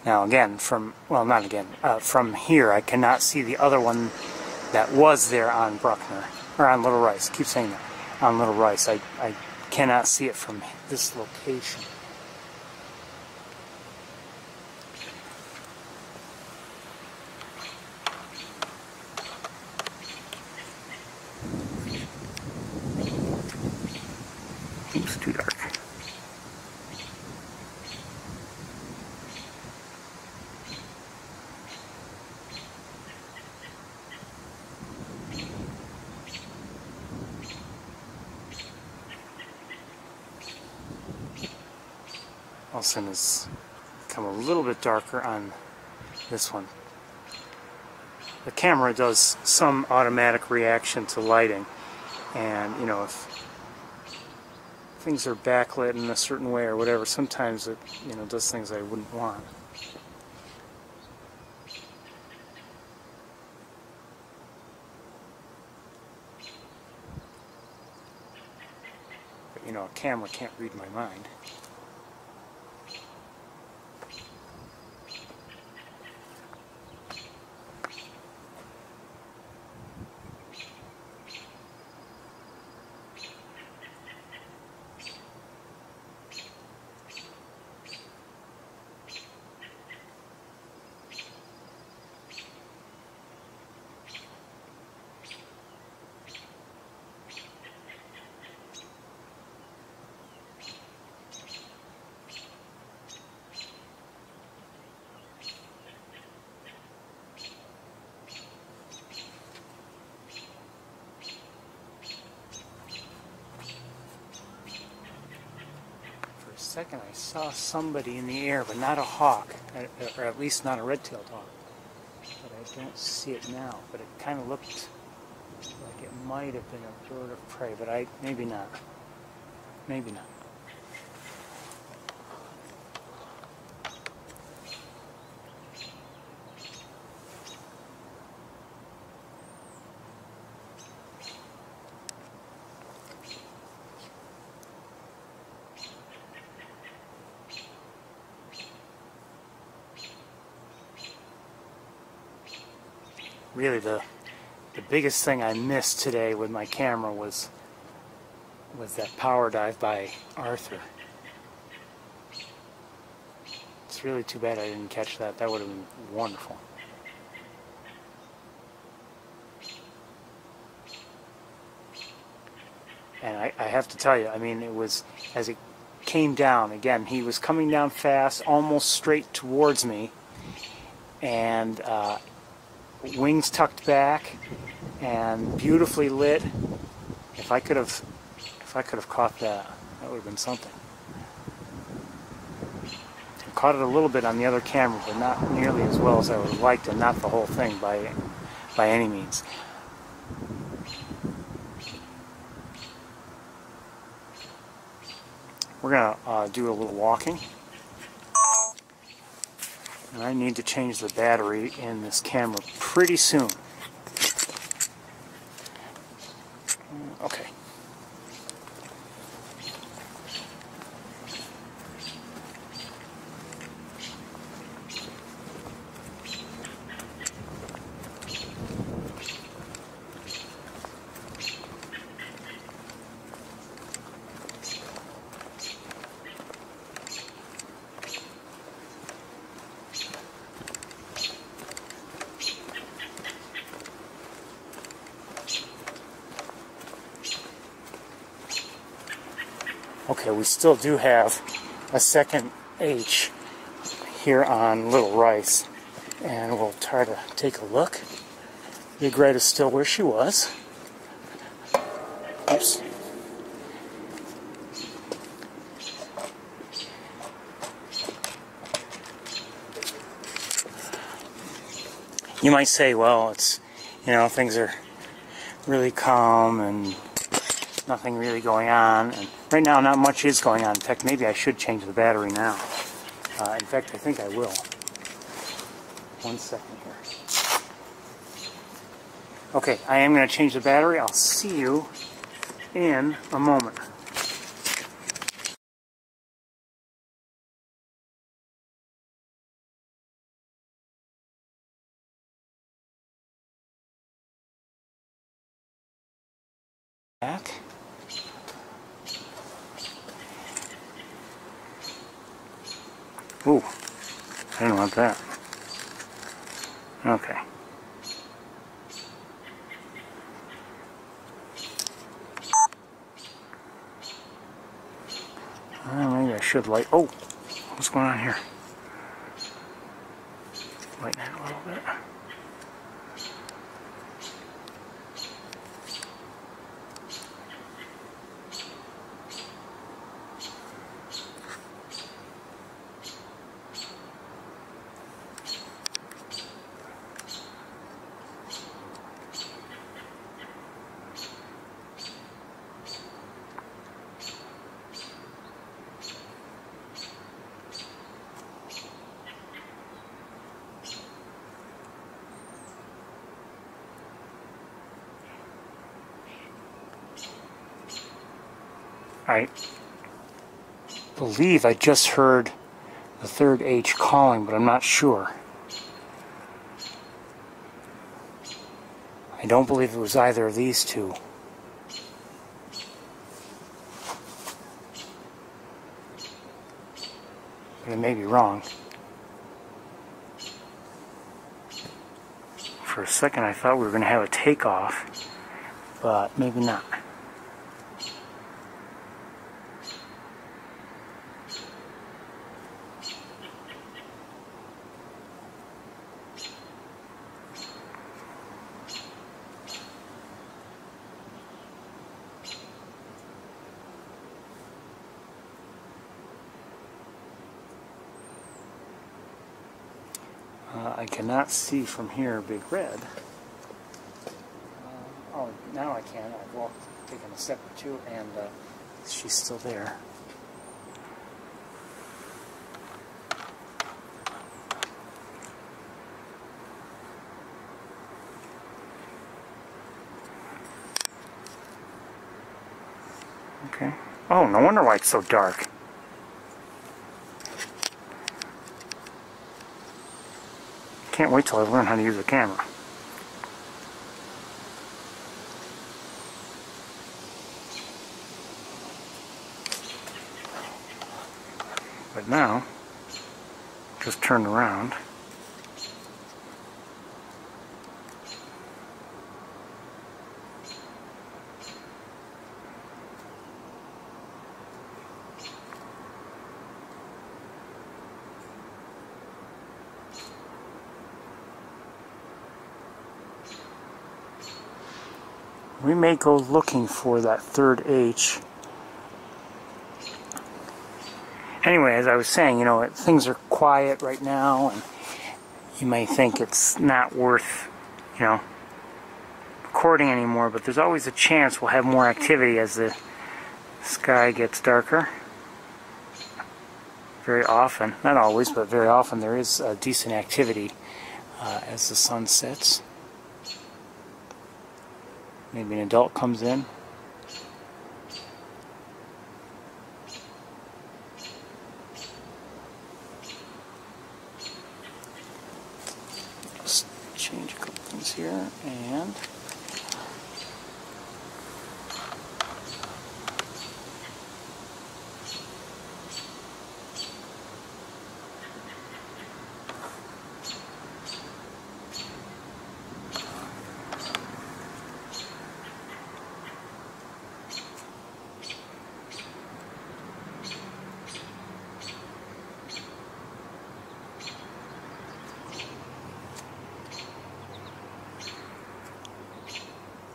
Now again, from here I cannot see the other one that was there on Bruckner, or on Little Rice. I keep saying that, on Little Rice. I cannot see it from this location. It's too dark. Also has become a little bit darker on this one. The camera does some automatic reaction to lighting, and if things are backlit in a certain way or whatever, sometimes it, you know, does things I wouldn't want. But you know, a camera can't read my mind. Second, I saw somebody in the air, but not a hawk, or at least not a red-tailed hawk. But I don't see it now. But it kind of looked like it might have been a bird of prey, but maybe not. Maybe not. Really, the biggest thing I missed today with my camera was that power dive by Arthur. It's really too bad I didn't catch that. That would have been wonderful. And I have to tell you, I mean, it was, as it came down, again, he was coming down fast, almost straight towards me, and wings tucked back and beautifully lit. If I could have caught that, that would have been something. I caught it a little bit on the other camera, but not nearly as well as I would have liked, and not the whole thing by any means. We're gonna do a little walking. And I need to change the battery in this camera pretty soon. Okay. Okay, we still do have a second H here on Little Rice, and we'll try to take a look. Big Red is still where she was. Oops. You might say, well, it's, you know, things are really calm and nothing really going on, and right now not much is going on. In fact, maybe I should change the battery now. In fact, I think I will. 1 second here. Okay, I am going to change the battery. I'll see you in a moment. Back. Ooh, I didn't want that. Okay. Maybe I should light. Oh, what's going on here? Lighten it a little bit. I believe I just heard the third H calling, but I'm not sure. I don't believe it was either of these two. But I may be wrong. For a second I thought we were going to have a takeoff, but maybe not. I cannot see from here Big Red. Oh, now I can. I've walked, taken a step or two, and she's still there. Okay. Oh, no wonder why it's so dark. Can't wait till I learn how to use a camera. But now, just turn around. We may go looking for that third H. Anyway, as I was saying, you know, things are quiet right now, and you may think it's not worth, you know, recording anymore, but there's always a chance we'll have more activity as the sky gets darker. Very often, not always, but very often there is decent activity as the sun sets. Maybe an adult comes in. Just change a couple things here, and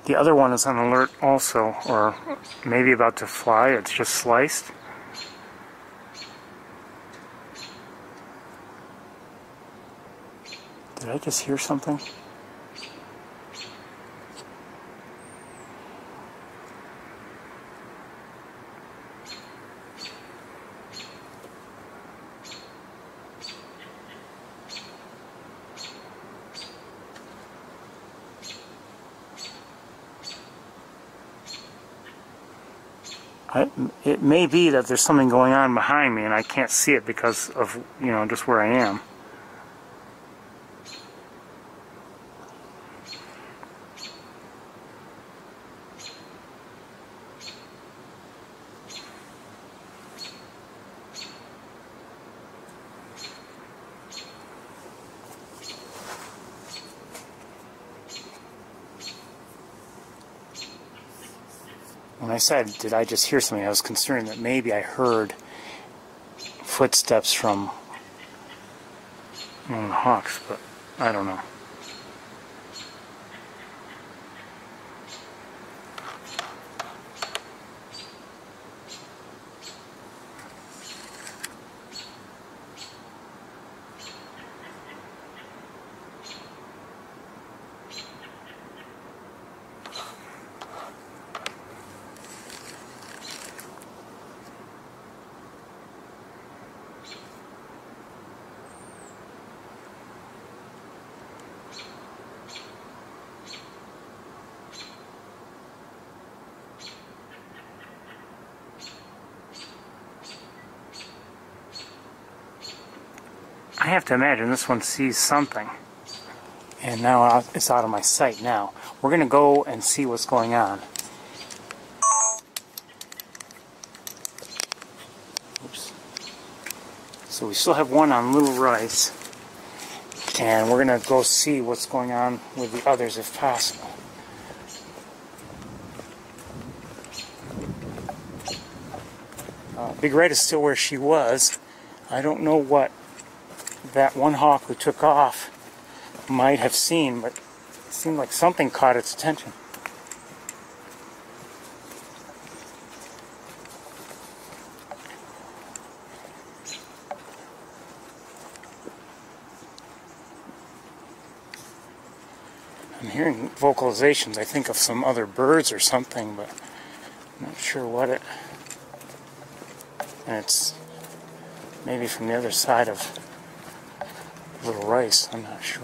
the other one is on alert also, or maybe about to fly. It's just sliced. Did I just hear something? It may be that there's something going on behind me and I can't see it because of, you know, just where I am. When I said, did I just hear something, I was concerned that maybe I heard footsteps from one of the hawks, but I don't know. I have to imagine this one sees something. And now it's out of my sight now. We're going to go and see what's going on. Oops. So we still have one on Little Rice. And we're going to go see what's going on with the others if possible. Big Red is still where she was. I don't know what that one hawk who took off might have seen, but it seemed like something caught its attention. I'm hearing vocalizations, I think, of some other birds or something, but I'm not sure what it... And it's maybe from the other side of Little Rice, I'm not sure.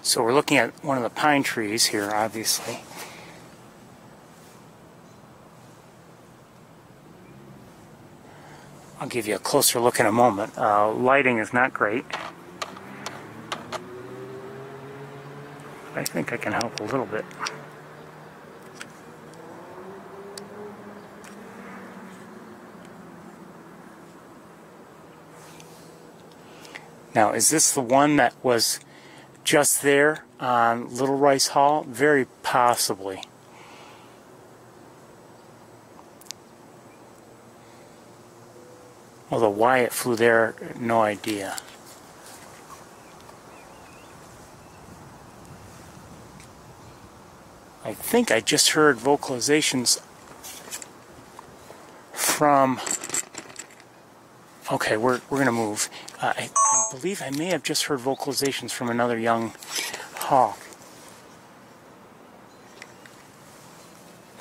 So we're looking at one of the pine trees here, obviously. I'll give you a closer look in a moment. Lighting is not great. I think I can help a little bit. Now, is this the one that was just there on Little Rice Hall? Very possibly. Although why it flew there, no idea. I think I just heard vocalizations from... Okay, we're going to move. I believe I may have just heard vocalizations from another young hawk.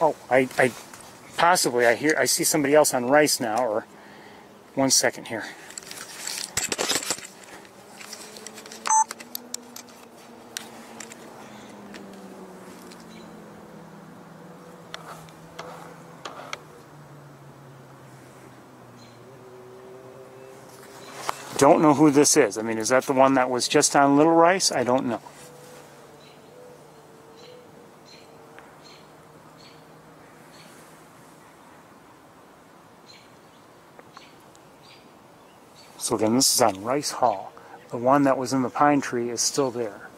Oh, I see somebody else on Rice now, or... One second here. Don't know who this is. I mean, is that the one that was just on Little Rice? I don't know. So again, this is on Rice Hall. The one that was in the pine tree is still there.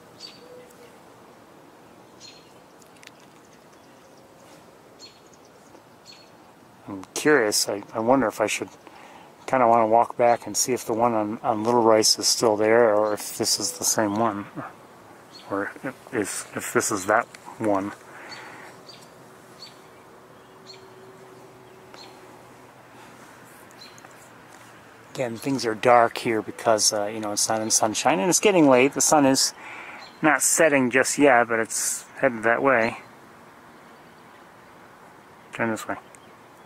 I'm curious. I wonder if I should kind of want to walk back and see if the one on Little Rice is still there, or if this is the same one, or if this is that one. Again, things are dark here because, you know, it's not in sunshine, and it's getting late. The sun is not setting just yet, but it's headed that way. Turn this way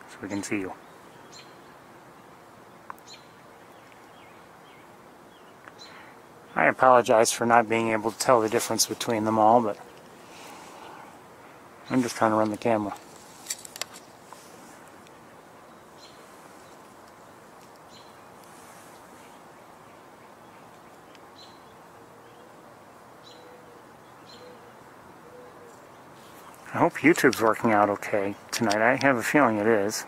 so we can see you. I apologize for not being able to tell the difference between them all, but I'm just trying to run the camera. I hope YouTube's working out okay tonight. I have a feeling it is.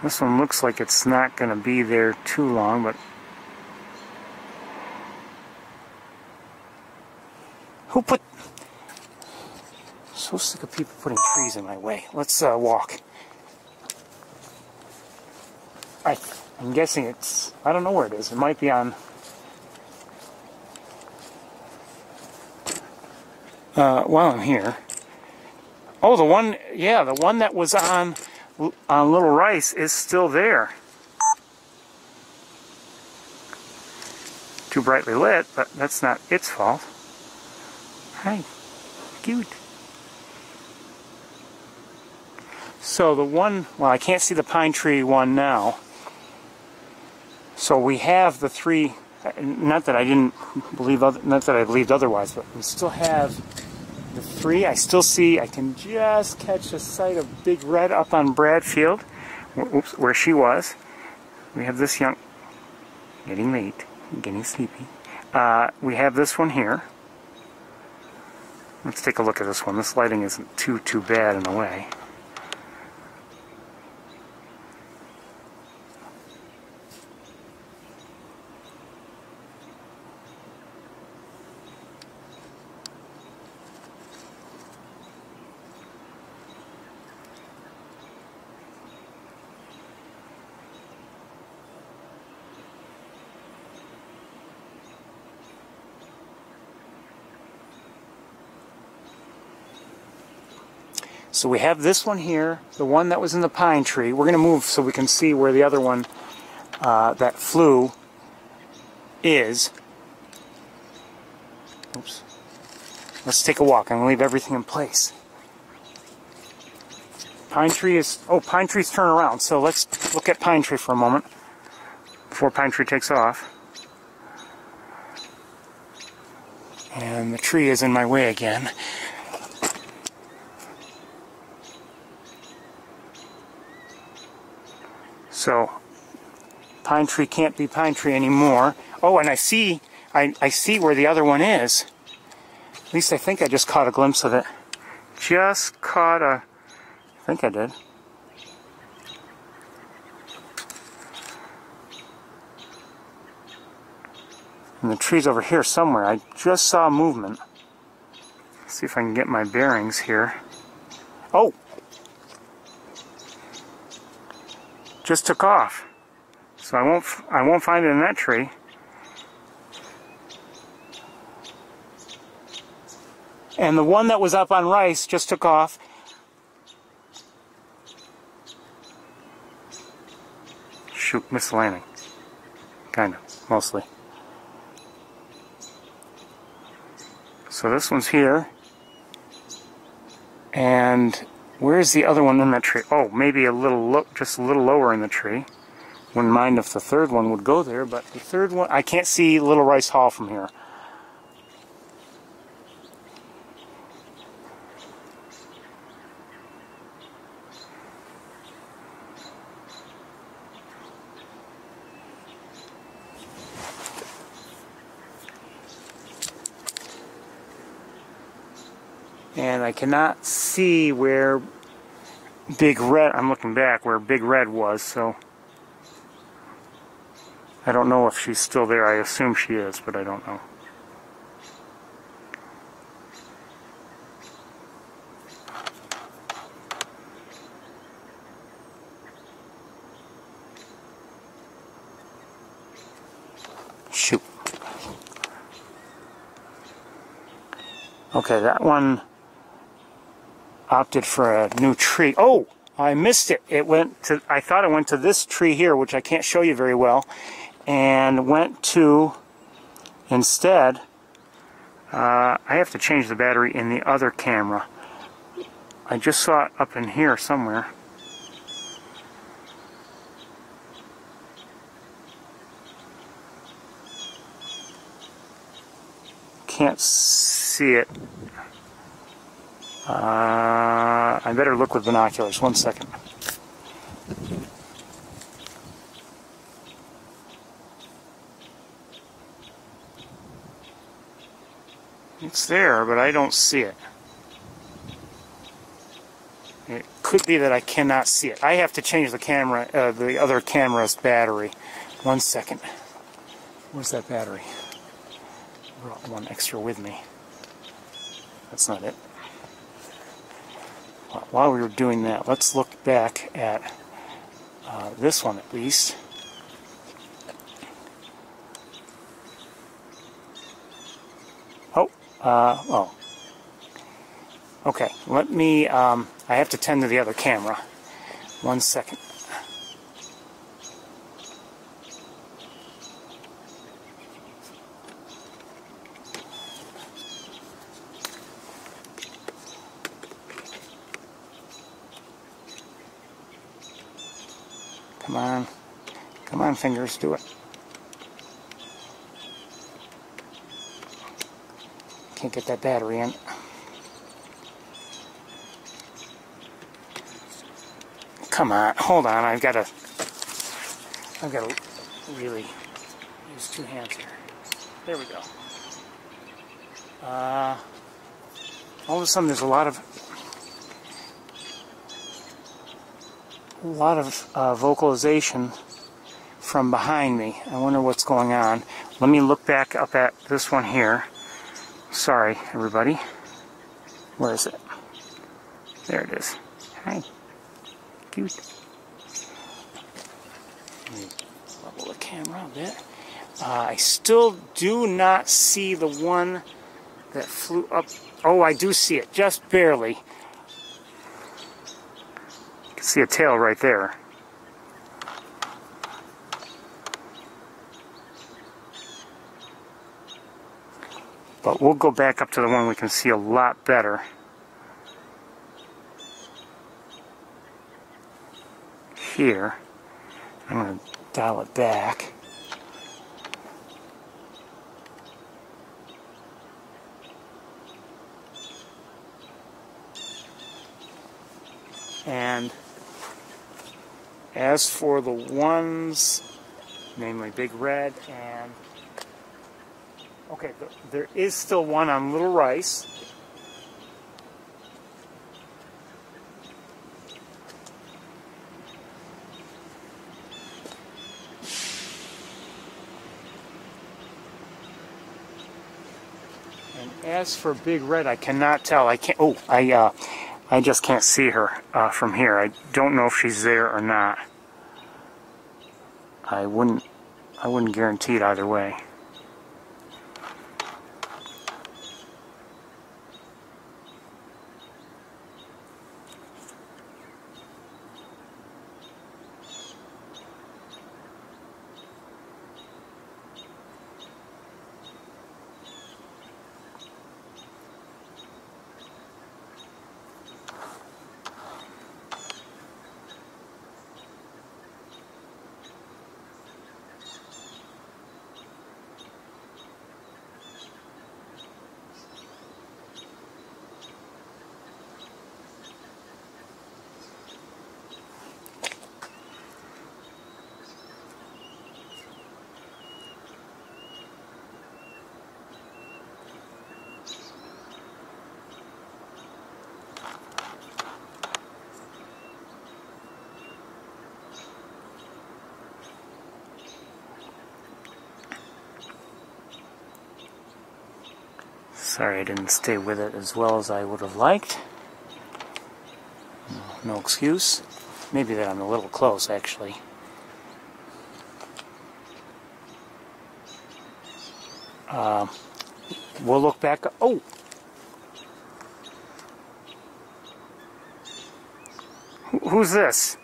This one looks like it's not going to be there too long, but... Who put... So sick of people putting trees in my way. Let's walk. I'm guessing it's... I don't know where it is. It might be on... while I'm here. Oh, the one... Yeah, the one that was on Little Rice is still there. Too brightly lit, but that's not its fault. Hey. cute. So the one, well, I can't see the pine tree one now. So we have the three, not that I didn't believe, not that I believed otherwise, but we still have the three. I still see, I can just catch a sight of Big Red up on Bradfield, where she was. We have this young, getting late, getting sleepy. We have this one here. Let's take a look at this one. This lighting isn't too bad in a way. So we have this one here, the one that was in the pine tree. We're going to move so we can see where the other one that flew is. Oops. Let's take a walk. I'm going to leave everything in place. Pine tree is, oh, pine trees turn around. So let's look at pine tree for a moment before pine tree takes off. And the tree is in my way again. So, pine tree can't be pine tree anymore. Oh, and I see where the other one is. At least I think I just caught a glimpse of it. Just caught a, I think I did. And the tree's over here somewhere. I just saw movement. Let's see if I can get my bearings here. Oh! Just took off, so I won't find it in that tree. And the one that was up on rice just took off. Shoot, missed the landing. Kind of, mostly. So this one's here, and where's the other one in that tree? Oh, maybe a little, just a little lower in the tree. Wouldn't mind if the third one would go there, but the third one, I can't see Little Rice Hall from here. And I cannot see where Big Red, I'm looking back, where Big Red was, so I don't know if she's still there. I assume she is, but I don't know. Shoot. Okay, that one opted for a new tree. Oh, I missed it. It went to, I thought it went to this tree here, which I can't show you very well, and went to, instead, I have to change the battery in the other camera. I just saw it up in here somewhere. Can't see it. I better look with binoculars. 1 second. It's there, but I don't see it. It could be that I cannot see it. I have to change the camera, the other camera's battery. 1 second. Where's that battery? I brought one extra with me. That's not it. While we were doing that, let's look back at this one at least. Oh. Okay, let me, I have to tend to the other camera. 1 second. Come on. Come on, fingers, do it. Can't get that battery in. Come on, hold on, I've got to really use two hands here. There we go. All of a sudden there's a lot of vocalization from behind me. I wonder what's going on. Let me look back up at this one here. Sorry, everybody. Where is it? There it is. Hi. Cute. Let me level the camera a bit. I still do not see the one that flew up. Oh, I do see it, just barely. You can see a tail right there. But we'll go back up to the one we can see a lot better. Here. I'm going to dial it back. And as for the ones, namely Big Red and... Okay, there is still one on Little Rice. And as for Big Red, I cannot tell. I can't. Oh, I just can't see her from here. I don't know if she's there or not. I wouldn't guarantee it either way. Sorry I didn't stay with it as well as I would have liked. No excuse. Maybe that I'm a little close, actually. We'll look back. Oh! Who's this?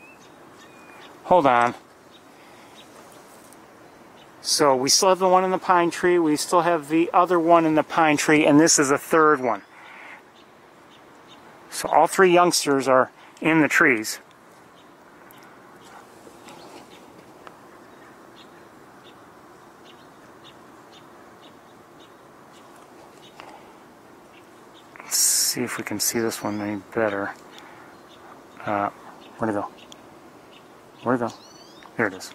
Hold on. So we still have the one in the pine tree, we still have the other one in the pine tree, and this is a third one. So all three youngsters are in the trees. Let's see if we can see this one any better. Where'd it go? Where'd it go? There it is.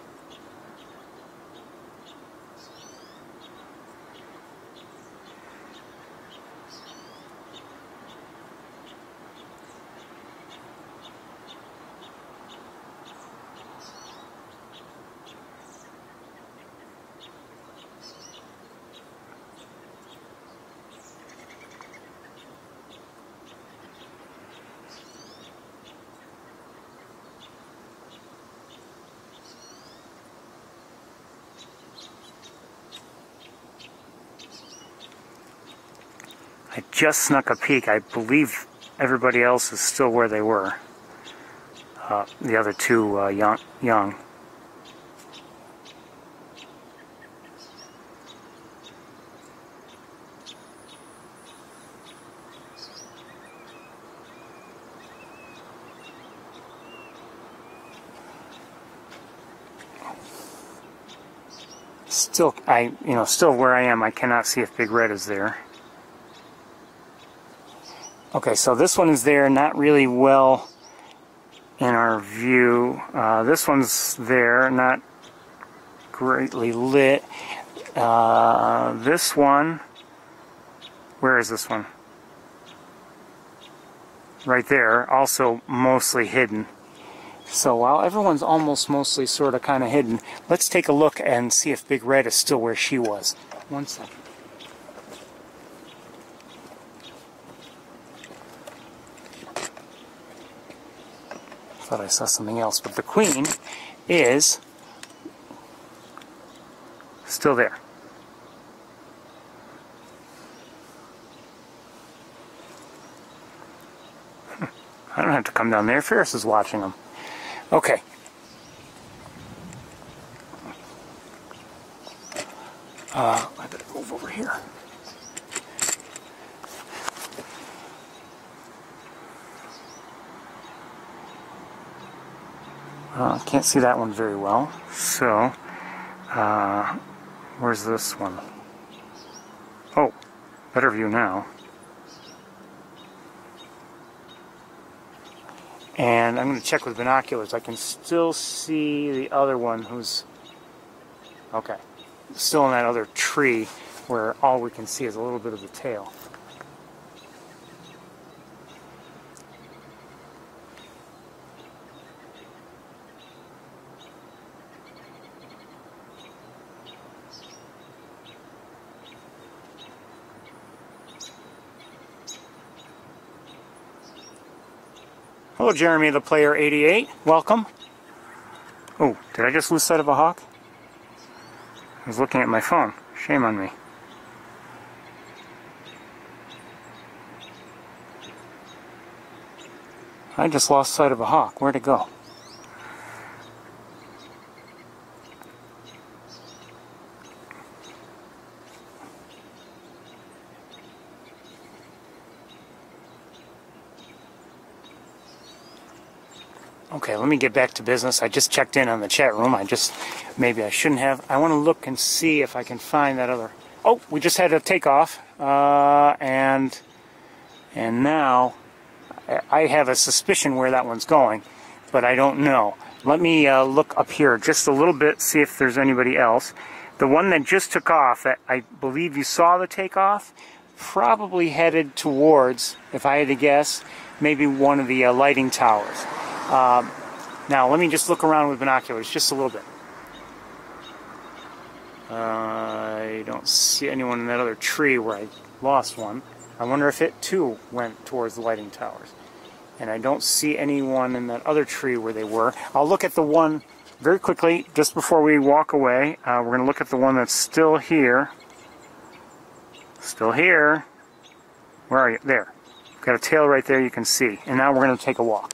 I just snuck a peek. I believe everybody else is still where they were. The other two young. Still, still where I am, I cannot see if Big Red is there. Okay, so this one is there, not really well in our view. This one's there, not greatly lit. This one, where is this one? Right there, also mostly hidden. So while everyone's almost mostly sort of kind of hidden, let's take a look and see if Big Red is still where she was. 1 second. Thought I saw something else, but the Queen is still there. I don't have to come down there. Ferris is watching them. Okay. I better move over here. I can't see that one very well. So, where's this one? Oh, better view now. And I'm going to check with binoculars. I can still see the other one who's, okay, still in that other tree where all we can see is a little bit of the tail. Hello, Jeremy, the player 88. Welcome. Oh, did I just lose sight of a hawk? I was looking at my phone. Shame on me. I just lost sight of a hawk. Where'd it go? Okay, let me get back to business. I just checked in on the chat room. Maybe I shouldn't have. I want to look and see if I can find that other. Oh, we just had a takeoff, and now I have a suspicion where that one's going, but I don't know. Let me look up here just a little bit, see if there's anybody else. The one that just took off, that I believe you saw the takeoff, probably headed towards, if I had to guess, maybe one of the lighting towers. Now, let me just look around with binoculars just a little bit. I don't see anyone in that other tree where I lost one. I wonder if it, too, went towards the lighting towers. And I don't see anyone in that other tree where they were. I'll look at the one very quickly, just before we walk away. We're going to look at the one that's still here. Still here. Where are you? There. Got a tail right there you can see. And now we're going to take a walk.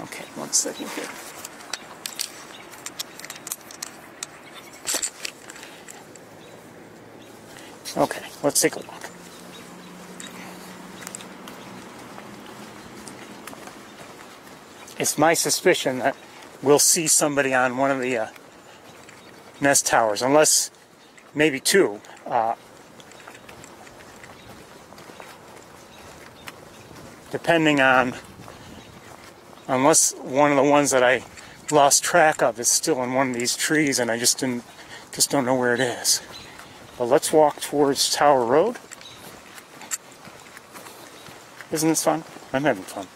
Okay, 1 second here. Okay, let's take a look. It's my suspicion that we'll see somebody on one of the nest towers, unless maybe two. Depending on, unless one of the ones that I lost track of is still in one of these trees and I just don't know where it is. But let's walk towards Tower Road. Isn't this fun? I'm having fun.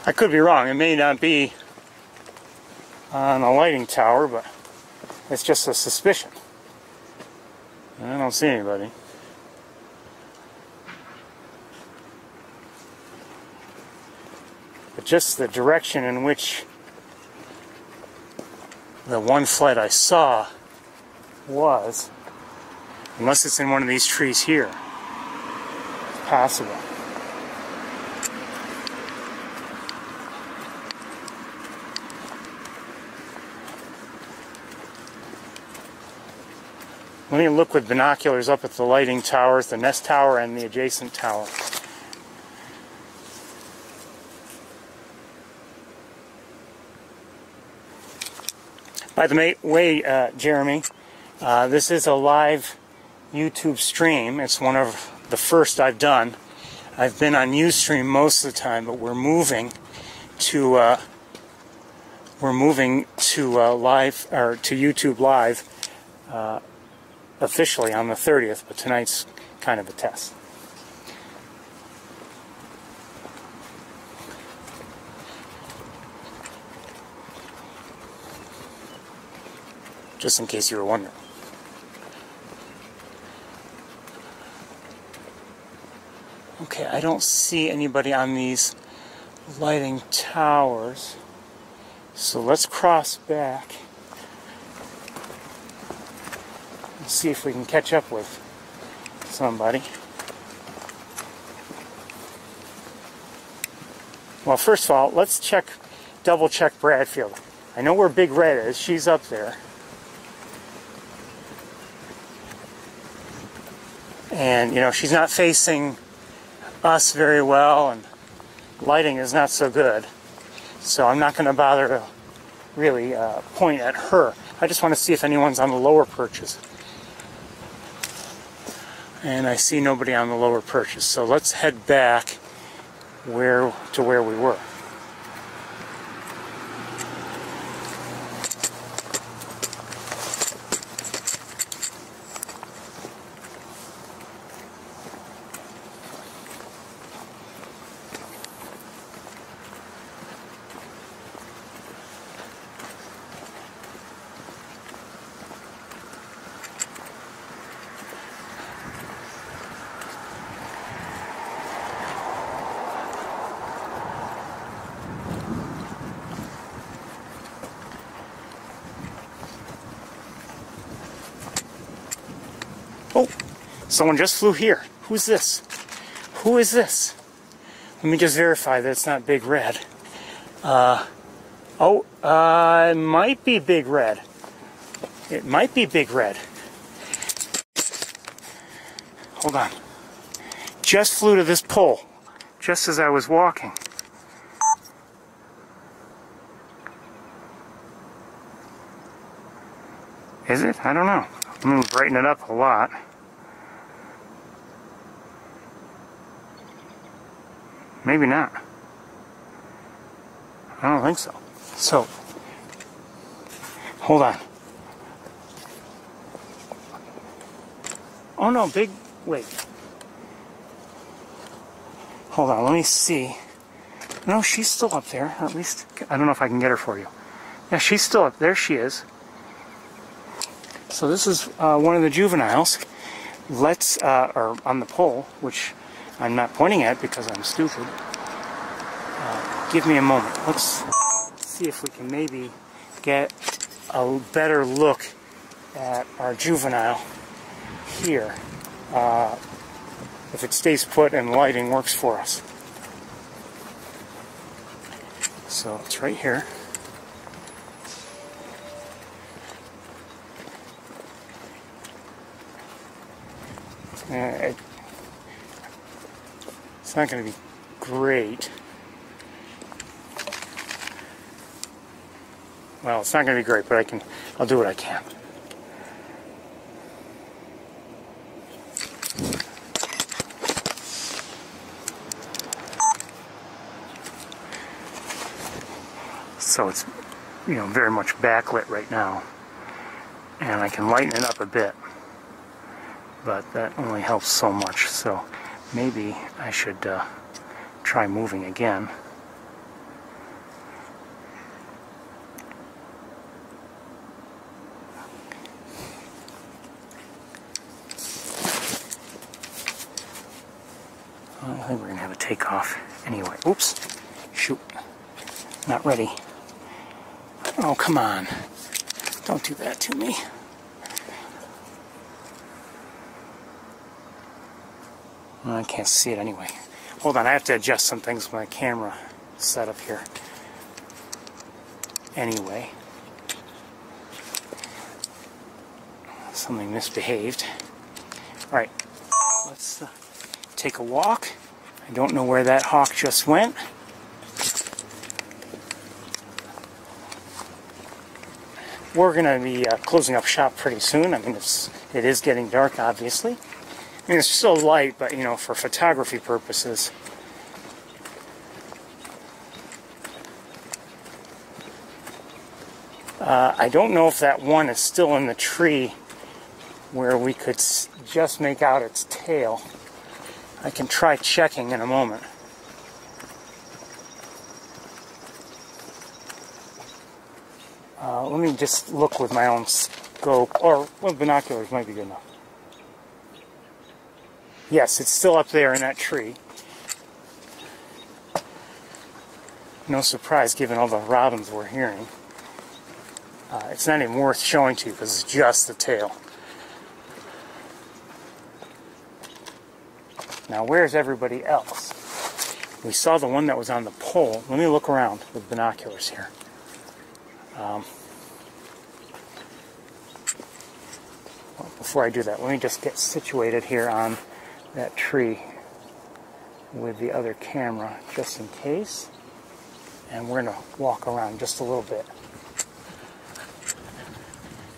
I could be wrong. It may not be on a lighting tower, but it's just a suspicion. I don't see anybody. But just the direction in which the one flight I saw was, unless it's in one of these trees here, it's possible. Let me look with binoculars up at the lighting towers, the nest tower and the adjacent tower. By the way, Jeremy, this is a live YouTube stream. It's one of the first I've done. I've been on Ustream most of the time, but we're moving to live, or to YouTube Live officially on the 30th, but tonight's kind of a test. Just in case you were wondering. Okay, I don't see anybody on these lighting towers. So let's cross back and see if we can catch up with somebody. Well, first of all, let's double check Bradfield. I know where Big Red is. She's up there. And, you know, she's not facing us very well, and lighting is not so good. So I'm not going to bother to really point at her. I just want to see if anyone's on the lower perches. And I see nobody on the lower perches. So let's head back to where we were. Oh, someone just flew here. Who's this? Who is this? Let me just verify that it's not Big Red. It might be Big Red. It might be Big Red. Hold on. Just flew to this pole, just as I was walking. Is it? I don't know. I'm going to brighten it up a lot. Maybe not. I don't think so. So, hold on. Oh no, wait. Hold on, let me see. No, she's still up there. At least, I don't know if I can get her for you. Yeah, she's still up there. She is. So this is one of the juveniles. Or on the pole, which I'm not pointing at because I'm stupid. Give me a moment. Let's see if we can maybe get a better look at our juvenile here. If it stays put and lighting works for us. So it's right here. It's not going to be great. Well, it's not going to be great, but I'll do what I can. So it's, you know, very much backlit right now. And I can lighten it up a bit. But that only helps so much, so maybe I should try moving again. I think we're going to have a takeoff anyway. Oops. Shoot. Not ready. Oh, come on. Don't do that to me. Well, I can't see it anyway. Hold on, I have to adjust some things with my camera setup here. Anyway. So Something misbehaved. Alright, let's take a walk. I don't know where that hawk just went. We're going to be closing up shop pretty soon. I mean, it is getting dark, obviously. I mean, it's still light, but, you know, for photography purposes. I don't know if that one is still in the tree where we could just make out its tail. I can try checking in a moment. Let me just look with my own scope, or well, binoculars might be good enough. Yes, it's still up there in that tree. No surprise given all the robins we're hearing. It's not even worth showing to you because it's just the tail. Now, where's everybody else? We saw the one that was on the pole. Let me look around with binoculars here. Well, before I do that, let me just get situated here on that tree with the other camera, just in case. And we're going to walk around just a little bit.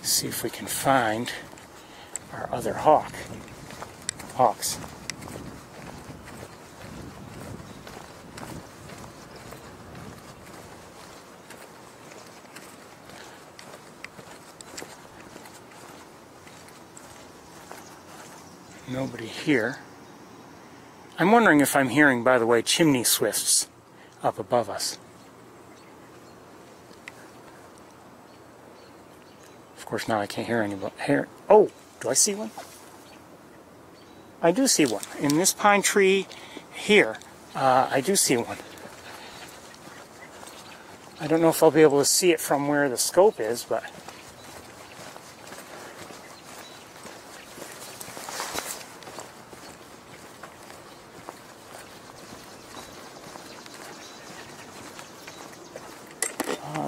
See if we can find our other hawks. Nobody here. I'm wondering if I'm hearing, by the way, chimney swifts up above us. Of course, now I can't hear anybody. Oh, do I see one? I do see one. In this pine tree here, I do see one. I don't know if I'll be able to see it from where the scope is, but...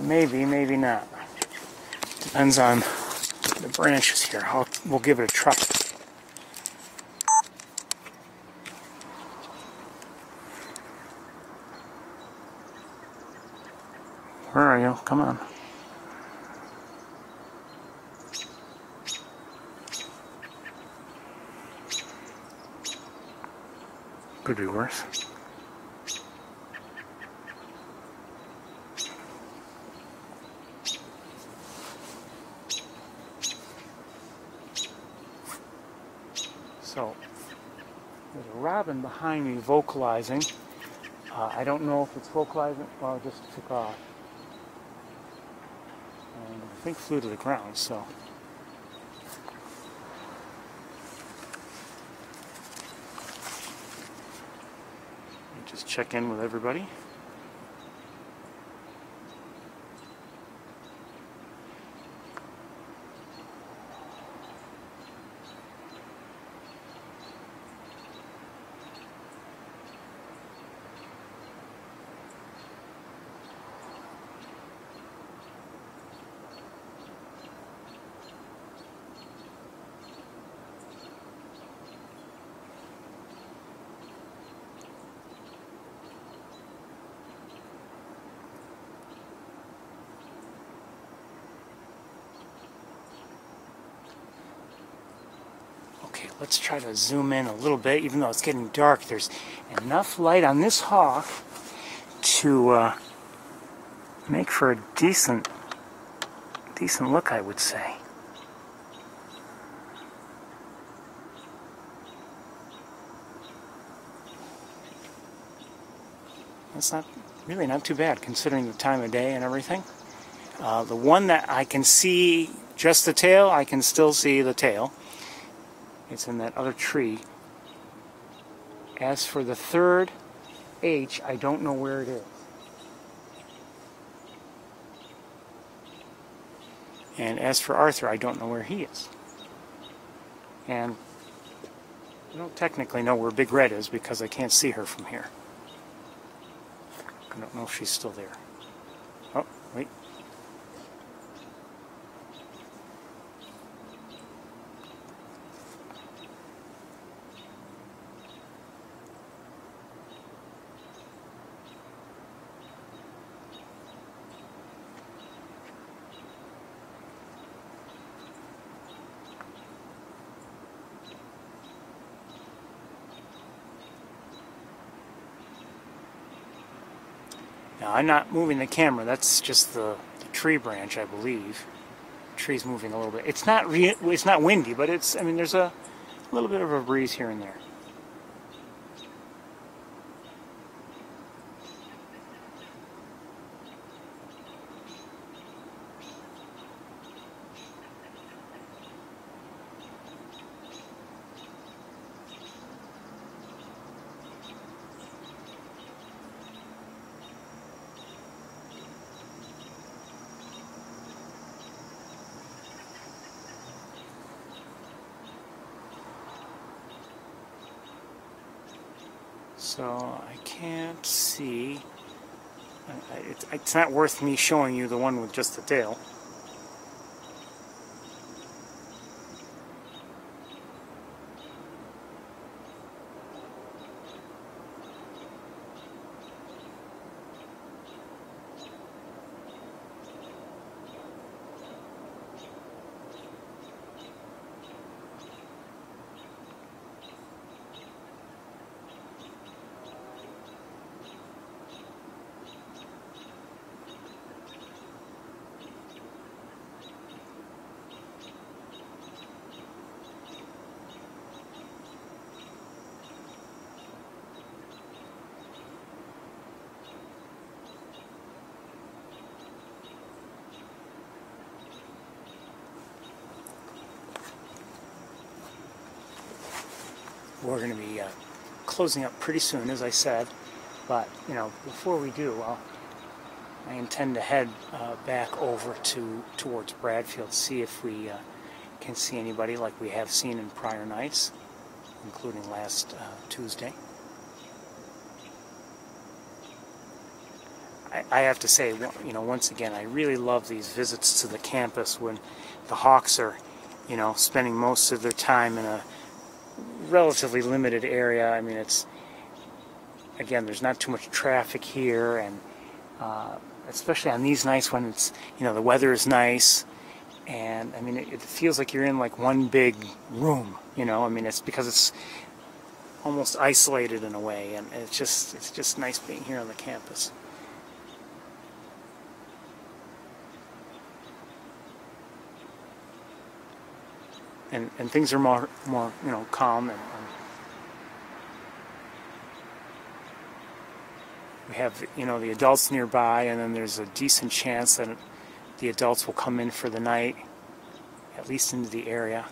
maybe, maybe not. Depends on the branches here. We'll give it a try. Where are you? Come on. Could be worse. So, there's a robin behind me vocalizing. I don't know if it's vocalizing. Well, it just took off. And I think flew to the ground, so. Just check in with everybody. Okay, let's try to zoom in a little bit. Even though it's getting dark, there's enough light on this hawk to make for a decent look, I would say. That's really not too bad considering the time of day and everything. The one that I can see just the tail, I can still see the tail. It's in that other tree. As for the third H, I don't know where it is. And as for Arthur, I don't know where he is. And I don't technically know where Big Red is because I can't see her from here. I don't know if she's still there. Oh, wait. Now, I'm not moving the camera. That's just the tree branch, I believe. The tree's moving a little bit. It's not windy, but I mean, there's a little bit of a breeze here and there. So I can't see. It's not worth me showing you the one with just the tail. We're going to be closing up pretty soon, as I said, but before we do, I intend to head back over towards Bradfield, see if we can see anybody like we have seen in prior nights, including last Tuesday. I have to say, once again, I really love these visits to the campus when the hawks are, spending most of their time in a relatively limited area. I mean, again, there's not too much traffic here, and especially on these nights when it's, the weather is nice, and I mean, it feels like you're in like one big room, I mean, it's because it's almost isolated in a way, and it's just nice being here on the campus. And things are more calm, and we have the adults nearby, and then there's a decent chance that the adults will come in for the night, at least into the area.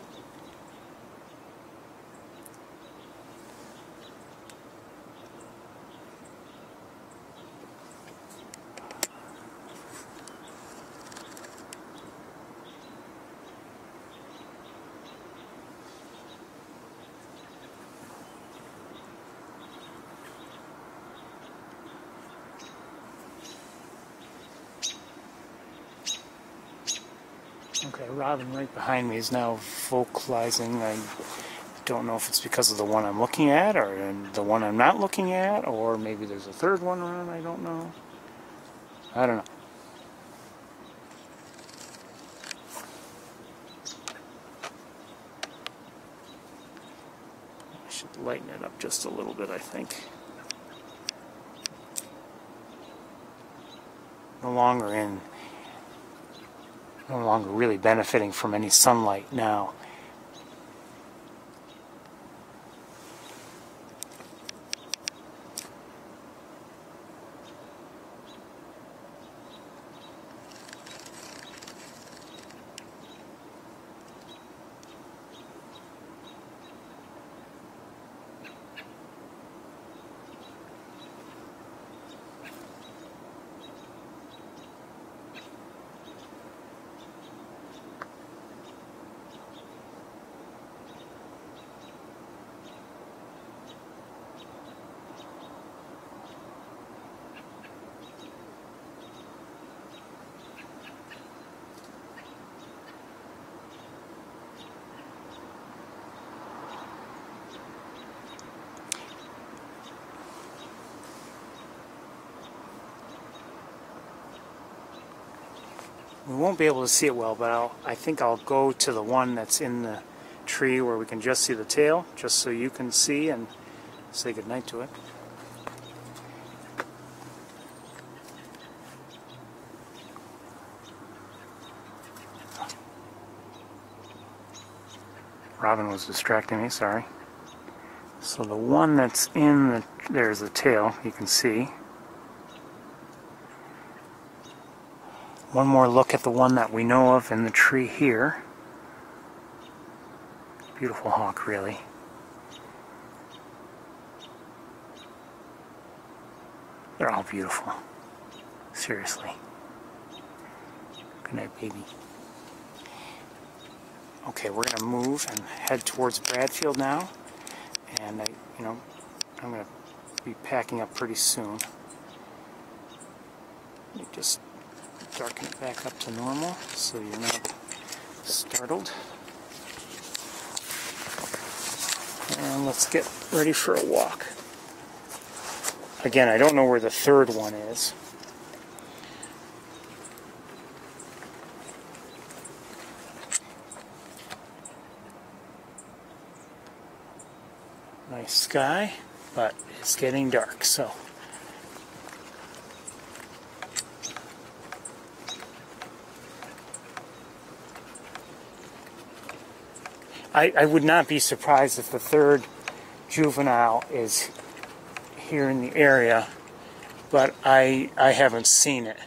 Okay, Robin right behind me is now vocalizing. I don't know if it's because of the one I'm looking at, or the one I'm not looking at, or maybe there's a third one around. I don't know. I don't know. I should lighten it up just a little bit, I think. No longer really benefiting from any sunlight now. We won't be able to see it well, but I think I'll go to the one that's in the tree where we can just see the tail, just so you can see and say goodnight to it. Robin was distracting me, sorry. So the one that's in the, there's the tail, you can see. One more look at the one that we know of in the tree here. Beautiful hawk, really. They're all beautiful. Seriously. Good night, baby. Okay, we're going to move and head towards Bradfield now. And I'm going to be packing up pretty soon. Let me just darken it back up to normal so you're not startled. And let's get ready for a walk. Again, I don't know where the third one is. Nice sky, but it's getting dark, so. I would not be surprised if the third juvenile is here in the area, but I haven't seen it.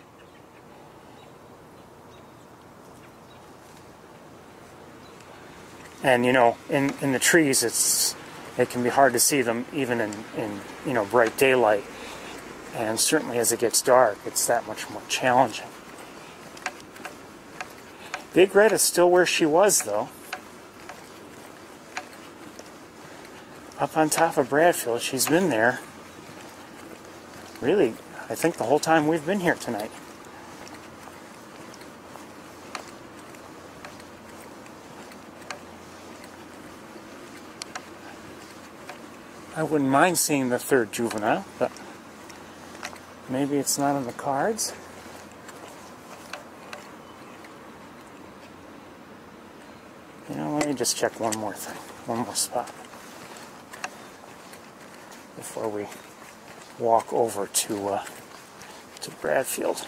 And you know, in the trees, it can be hard to see them even in bright daylight, and certainly as it gets dark, it's that much more challenging. Big Red is still where she was, though. Up on top of Bradfield, she's been there. Really, I think the whole time we've been here tonight. I wouldn't mind seeing the third juvenile, but maybe it's not on the cards. You know, let me just check one more thing, one more spot before we walk over to Bradfield.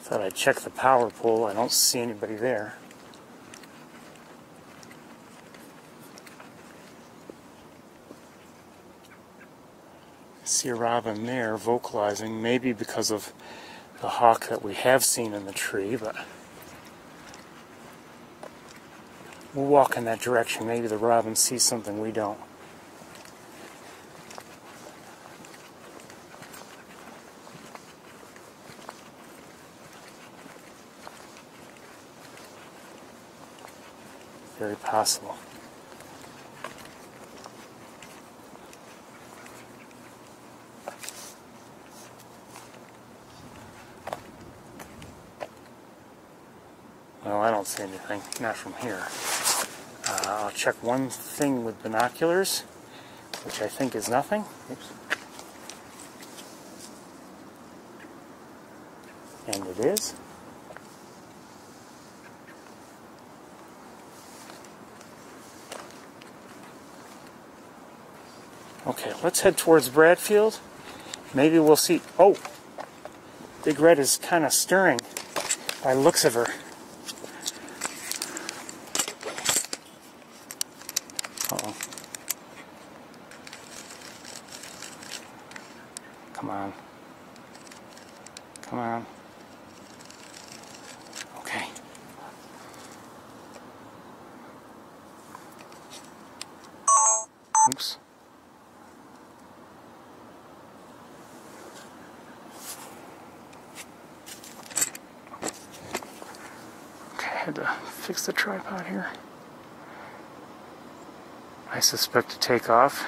Thought I'd check the power pole. I don't see anybody there. I see a robin there vocalizing, maybe because of the hawk that we have seen in the tree, but we'll walk in that direction. Maybe the robin sees something we don't. Very possible. Well, I don't see anything, not from here. I'll check one thing with binoculars, which I think is nothing. Oops. And it is. Okay, let's head towards Bradfield. Maybe we'll see. Oh, Big Red is kind of stirring by the looks of her. Uh-oh. Come on. Come on. Okay. Oops. I had to fix the tripod here. I suspect to take off.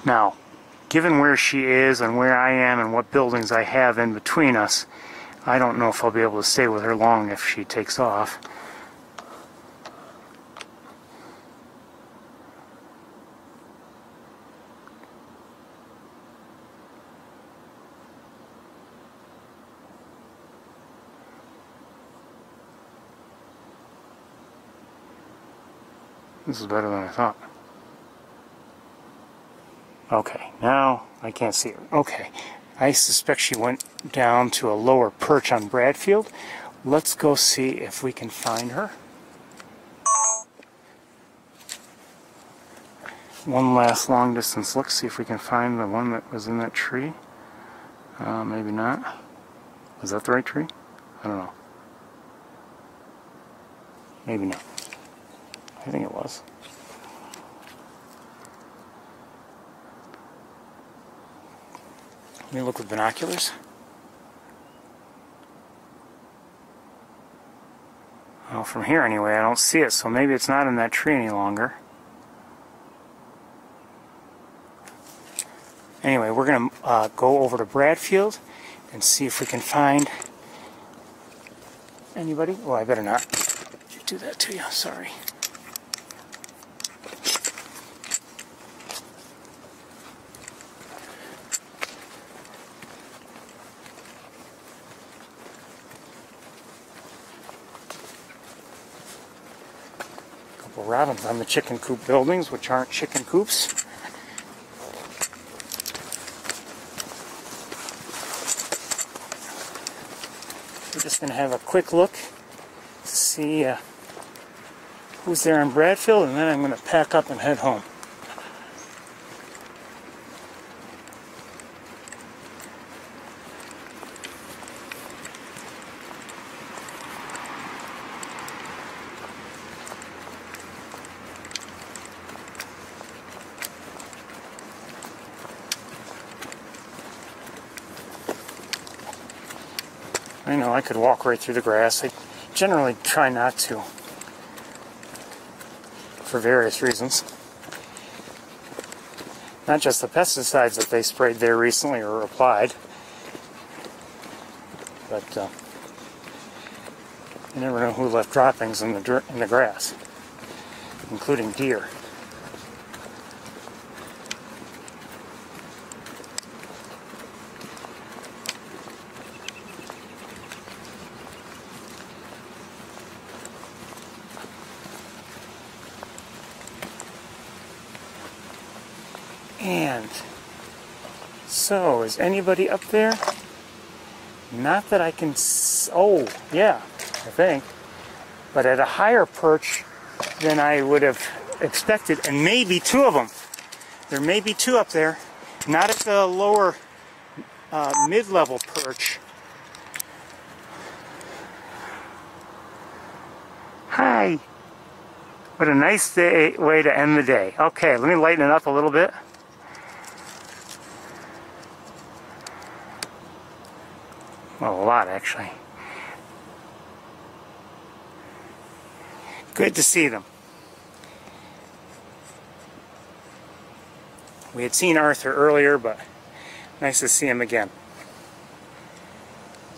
Now, given where she is and where I am and what buildings I have in between us, I don't know if I'll be able to stay with her long if she takes off. This is better than I thought. Okay, now I can't see her. Okay, I suspect she went down to a lower perch on Bradfield. Let's go see if we can find her. One last long distance look, see if we can find the one that was in that tree. Maybe not. Was that the right tree? I don't know. Maybe not. I think it was. Let me look with binoculars. Well, from here anyway, I don't see it, so maybe it's not in that tree any longer. Anyway, we're going to go over to Bradfield and see if we can find anybody. Oh, I better not do that to you. Sorry. Robins on the chicken coop buildings, which aren't chicken coops. We're just going to have a quick look to see who's there in Bradfield, and then I'm going to pack up and head home. I know I could walk right through the grass. I generally try not to, for various reasons. Not just the pesticides that they sprayed there recently or applied, but you never know who left droppings in the grass, including deer. And so, is anybody up there? Not that I can oh, yeah, I think. But at a higher perch than I would have expected, and maybe two of them. There may be two up there. Not at the lower mid-level perch. Hi. What a nice way to end the day. Okay, let me lighten it up a little bit. Well, a lot, actually. Good to see them. We had seen Arthur earlier, but nice to see him again.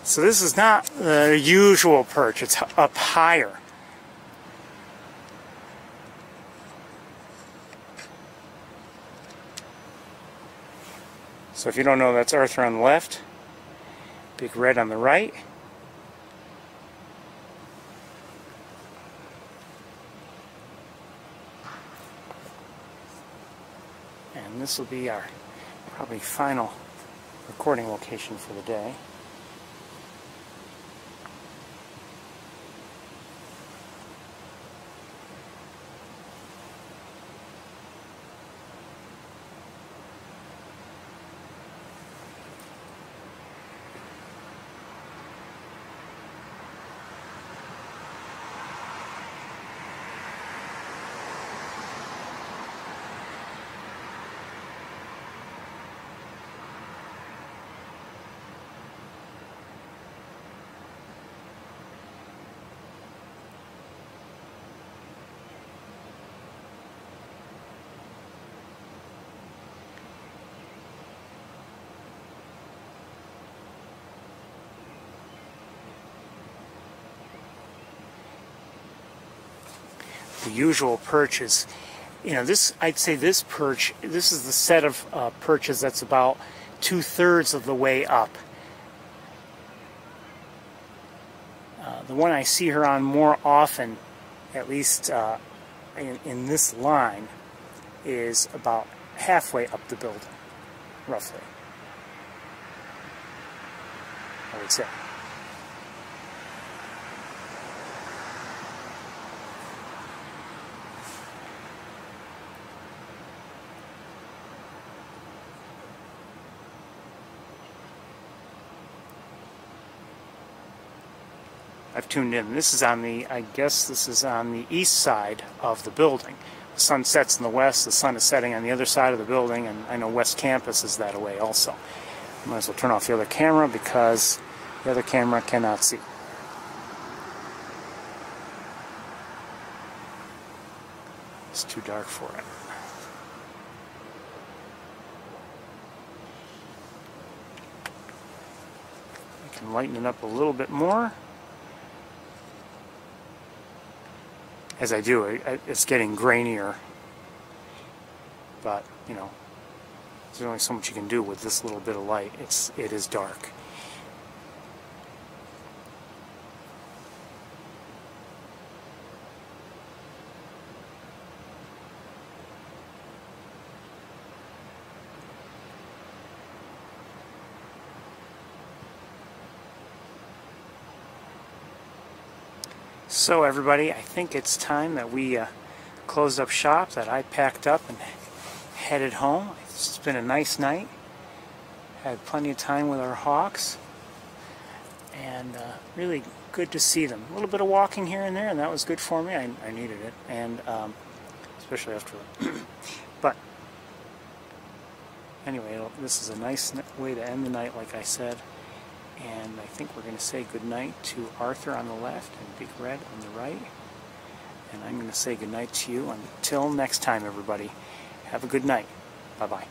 So this is not the usual perch. It's up higher. So if you don't know, that's Arthur on the left. Big red on the right. And this will be our probably final recording location for the day. the usual perches. You know, I'd say this perch, this is the set of perches that's about 2/3 of the way up. The one I see her on more often, at least in this line, is about halfway up the building, roughly, I would say. I've tuned in. This is on the, I guess this is on the east side of the building. The sun sets in the west, the sun is setting on the other side of the building, and I know West Campus is that way also. Might as well turn off the other camera because the other camera cannot see. It's too dark for it. I can lighten it up a little bit more. As I do, it's getting grainier, but you know, there's only so much you can do with this little bit of light. It is dark. So everybody, I think it's time that we closed up shop, that I packed up and headed home. It's been a nice night. Had plenty of time with our hawks, and really good to see them. A little bit of walking here and there, and that was good for me. I needed it, and especially after but anyway, this is a nice way to end the night, like I said. And I think we're going to say goodnight to Arthur on the left and Big Red on the right. And I'm going to say goodnight to you until next time, everybody. Have a good night. Bye-bye.